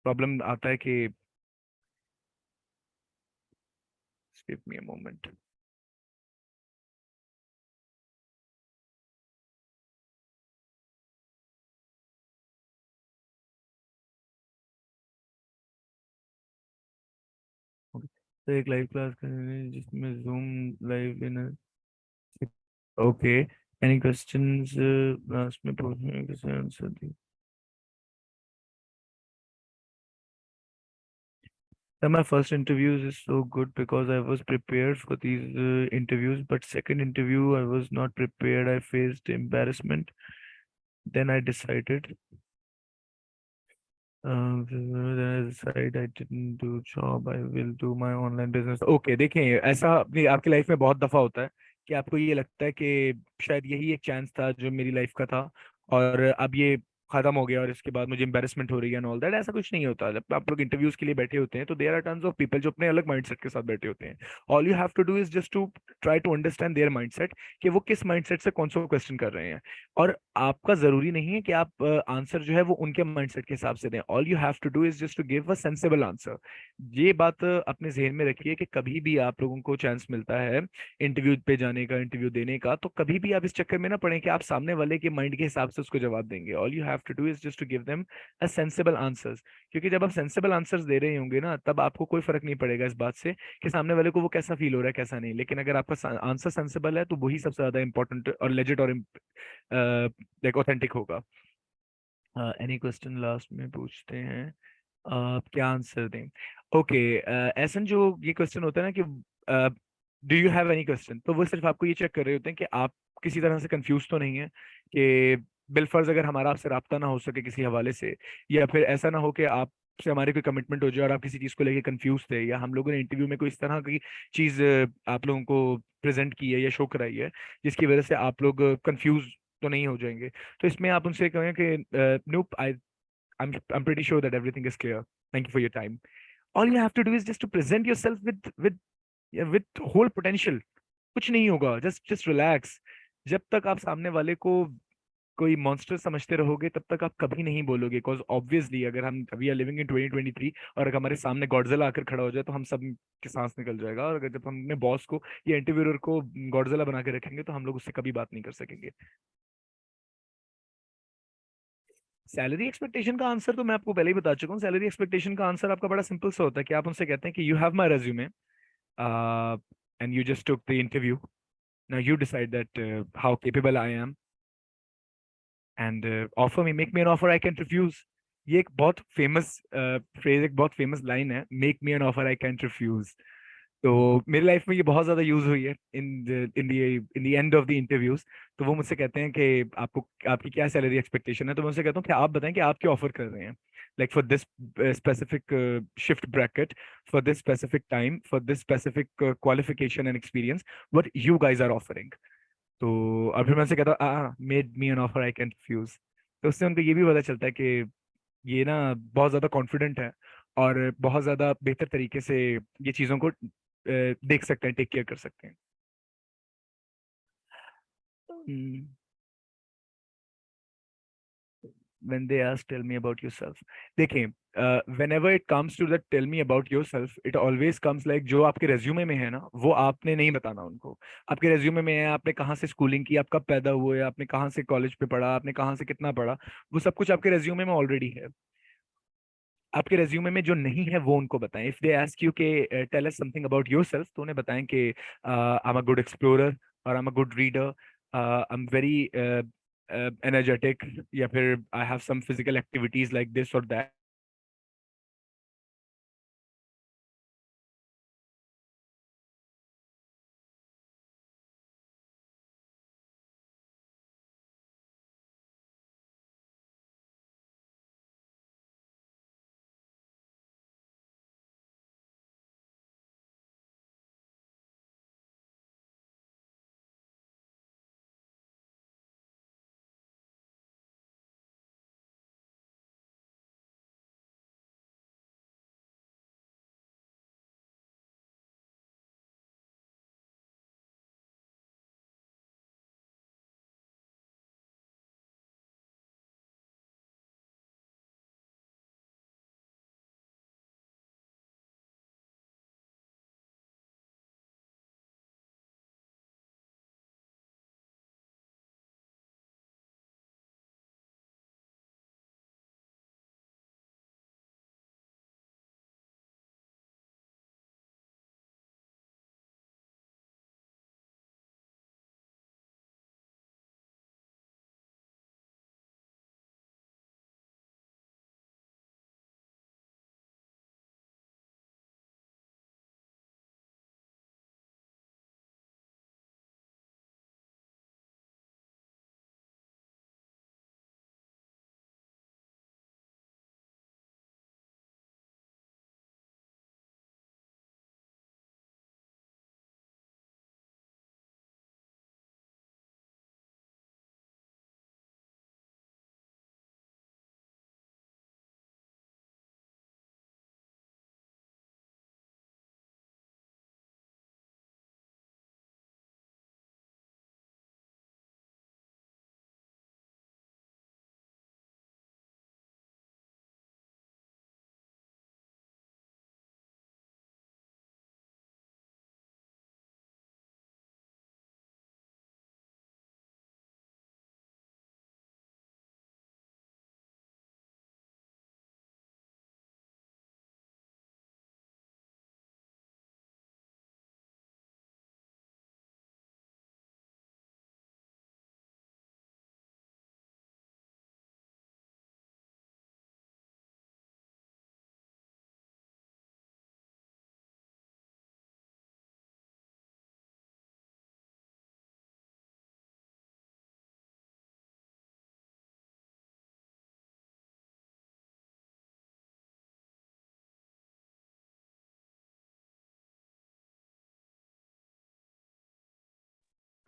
प्रॉब्लम आता है कि गिव मी अ मोमेंट। तो एक लाइव क्लास करेंगे जिसमें जूम लाइव लेना। ओके, एनी क्वेश्चंस लास्ट में पूछने के answer the. My first interviews is so good because I was prepared for these interviews, but second interview I was not prepared. I faced embarrassment. Then I decided, then I decided I didn't do job. I will do my online business. Okay, देखिए ऐसा अपनी आपकी life में बहुत दफा होता है कि आपको ये लगता है कि शायद यही एक चांस था जो मेरी लाइफ का था, और अब ये खत्म हो गया और इसके बाद मुझे एम्बेरसमेंट हो रही है एंड ऑल दैट। ऐसा कुछ नहीं होता। जब आप लोग इंटरव्यूज के लिए बैठे होते हैं तो there are tons of people जो अपने अलग माइंडसेट के साथ बैठे होते हैं। All you have to do is just to try to understand their mindset, कि वो किस माइंडसेट से कौन सा क्वेश्चन कर रहे हैं। और आपका जरूरी नहीं है कि आप आंसर जो है वो उनके माइंडसेट के हिसाब से दें। All you have to do is just to give a sensible answer. ये बात अपने जहन में रखिए कि कभी भी आप लोगों को चांस मिलता है इंटरव्यू पे जाने का, इंटरव्यू देने का, तो कभी भी आप इस चक्कर में ना पड़े कि आप सामने वाले के माइंड के हिसाब से उसको जवाब देंगे। All you have to do is just to give them a sensible answers. क्योंकि जब आप सेंसेबल आंसर्स दे रहे होंगे ना, तब आपको कोई फर्क नहीं पड़ेगा इस बात से कि सामने वाले को वो कैसा फील हो रहा है कैसा नहीं। लेकिन अगर आपका आंसर सेंसेबल है तो वही सबसे ज्यादा इंपॉर्टेंट और लेजिट और लाइक ऑथेंटिक होगा। एनी क्वेश्चन लास्ट में पूछते हैं, आप क्या आंसर दें। ओके, ऐसा जो ये क्वेश्चन होता है ना कि do you have any question, तो वो सिर्फ आपको ये चेक कर रहे होते हैं कि आप किसी तरह से कंफ्यूज तो नहीं है, कि बिलफर्ज अगर हमारा आपसे राब्ता ना हो सके किसी हवाले से, या फिर ऐसा ना हो कि आप से हमारी कोई कमिटमेंट हो जाए और आप किसी चीज को लेके कंफ्यूज थे, या हम लोगों ने इंटरव्यू में कोई इस तरह की चीज आप लोगों को प्रेजेंट की है या शो कराई है जिसकी वजह से आप लोग कंफ्यूज तो नहीं हो जाएंगे। तो इसमें आप उनसे कहें कि नोप, I'm pretty sure that everything is clear. Thank you for your time. All you have to do is just to present yourself with yeah, with whole potential. कुछ नहीं होगा, just relax. जब तक आप सामने वाले को कोई मॉन्स्टर समझते रहोगे तब तक आप कभी नहीं बोलोगे। बिकॉज ऑब्वियसली अगर हम वी आर लिविंग इन 2023 और अगर हमारे सामने गॉडजिला आकर खड़ा हो जाए तो हम सब के सांस निकल जाएगा। और अगर जब हम अपने बॉस को या इंटरव्यूअर को गॉडजिला बना के रखेंगे तो हम लोग उससे कभी बात नहीं कर सकेंगे। सैलरी एक्सपेक्टेशन का आंसर तो मैं आपको पहले ही बता चुका हूँ। सैलरी एक्सपेक्टेशन का आंसर आपका बड़ा सिंपल सा होता है कि आप उनसे कहते हैं कि you have my resume and you just took the interview, now you decide that how capable I am and offer me, make me an offer I can refuse. ये एक बहुत फेमस फ्रेज, एक बहुत फेमस लाइन है, make me an offer I can refuse. तो मेरी life में ये बहुत ज्यादा यूज हुई है in the end of the interviews. तो वो मुझसे कहते हैं कि आपको आपकी क्या सैलरी एक्सपेक्टेशन है, तो मैं उनसे कहता हूँ कि आप बताएं कि आप क्या ऑफर कर रहे हैं, like for this specific shift bracket, for this specific time, for this specific qualification and experience, what you guys are offering. तो और फिर मैं उनसे कहता हूँ made me an offer I can refuse. तो उससे उनको ये भी पता चलता है कि ये ना बहुत ज्यादा कॉन्फिडेंट है और बहुत ज्यादा बेहतर तरीके से ये चीजों को देख सकते हैं, टेक केयर कर सकते हैं। हम्म, when they ask tell me about yourself, देखिए whenever it comes to the tell me about yourself, it always comes like जो आपके रेज्यूमे में है ना वो आपने नहीं बताना उनको। आपके रेज्यूमे में है आपने कहाँ से स्कूलिंग की, आप कब पैदा हुए, आपने कहाँ से कॉलेज पे पढ़ा, आपने कहाँ से कितना पढ़ा, वो सब कुछ आपके रेज्यूमे में ऑलरेडी है। आपके रेज्यूमे में जो नहीं है वो उनको बताएं। इफ दे आस्क यू के tell us something about yourself, तो उन्हें बताएं कि I am a good explorer, और I am a good reader, I am very energetic, या फिर I have some physical activities like this और that.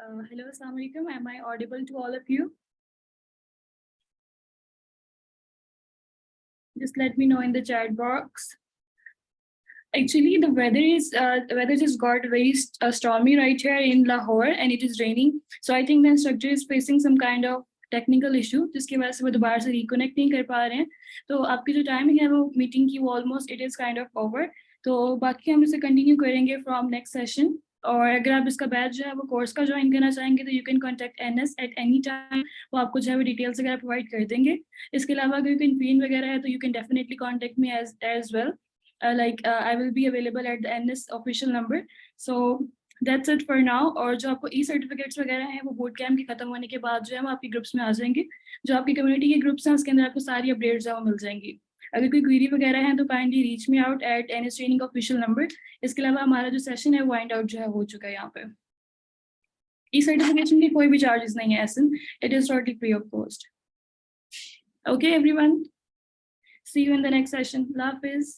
Hello, Assalamu alaikum. Am I audible to all of you? Just let me know in the chat box. Actually, the weather just got very stormy right here in Lahore, and it is raining. So I think the instructor is facing some kind of technical issue जिसकी वजह से वो दोबारा से reconnect नहीं कर पा रहे हैं. तो आपकी जो टाइमिंग है वो मीटिंग की वो almost it is kind of over. तो बाकी हम इसे कंटिन्यू करेंगे फ्रॉम नेक्स्ट सेशन. और अगर आप इसका बैच जो है वो कोर्स का ज्वाइन करना चाहेंगे तो you can contact NS at any time. वो आपको जो है वो डिटेल्स वगैरह प्रोवाइड कर देंगे. इसके अलावा अगर कन्फ्यूजन वगैरह है तो you can definitely contact me as well. I will be available at the NS official number. So that's it for now. और जो आपको सर्टिफिकेट्स वगैरह हैं वो बोर्ड कैम्प के खत्म होने के बाद जो है वो आपकी ग्रुप्स में आ जाएंगे. जो आपकी कम्युनिटी के ग्रुप्स हैं उसके अंदर आपको सारी अपडेट्स जो मिल जाएंगी. अगर कोई क्वेरी वगैरह है तो kindly reach me out at NS training official number. इसके अलावा हमारा जो सेशन है वाइंड आउट जो है हो चुका है यहाँ पे. सर्टिफिकेशन के कोई भी चार्जेस नहीं है एसन. It is totally free of cost. Okay everyone, see you in the next session. Allah Hafiz.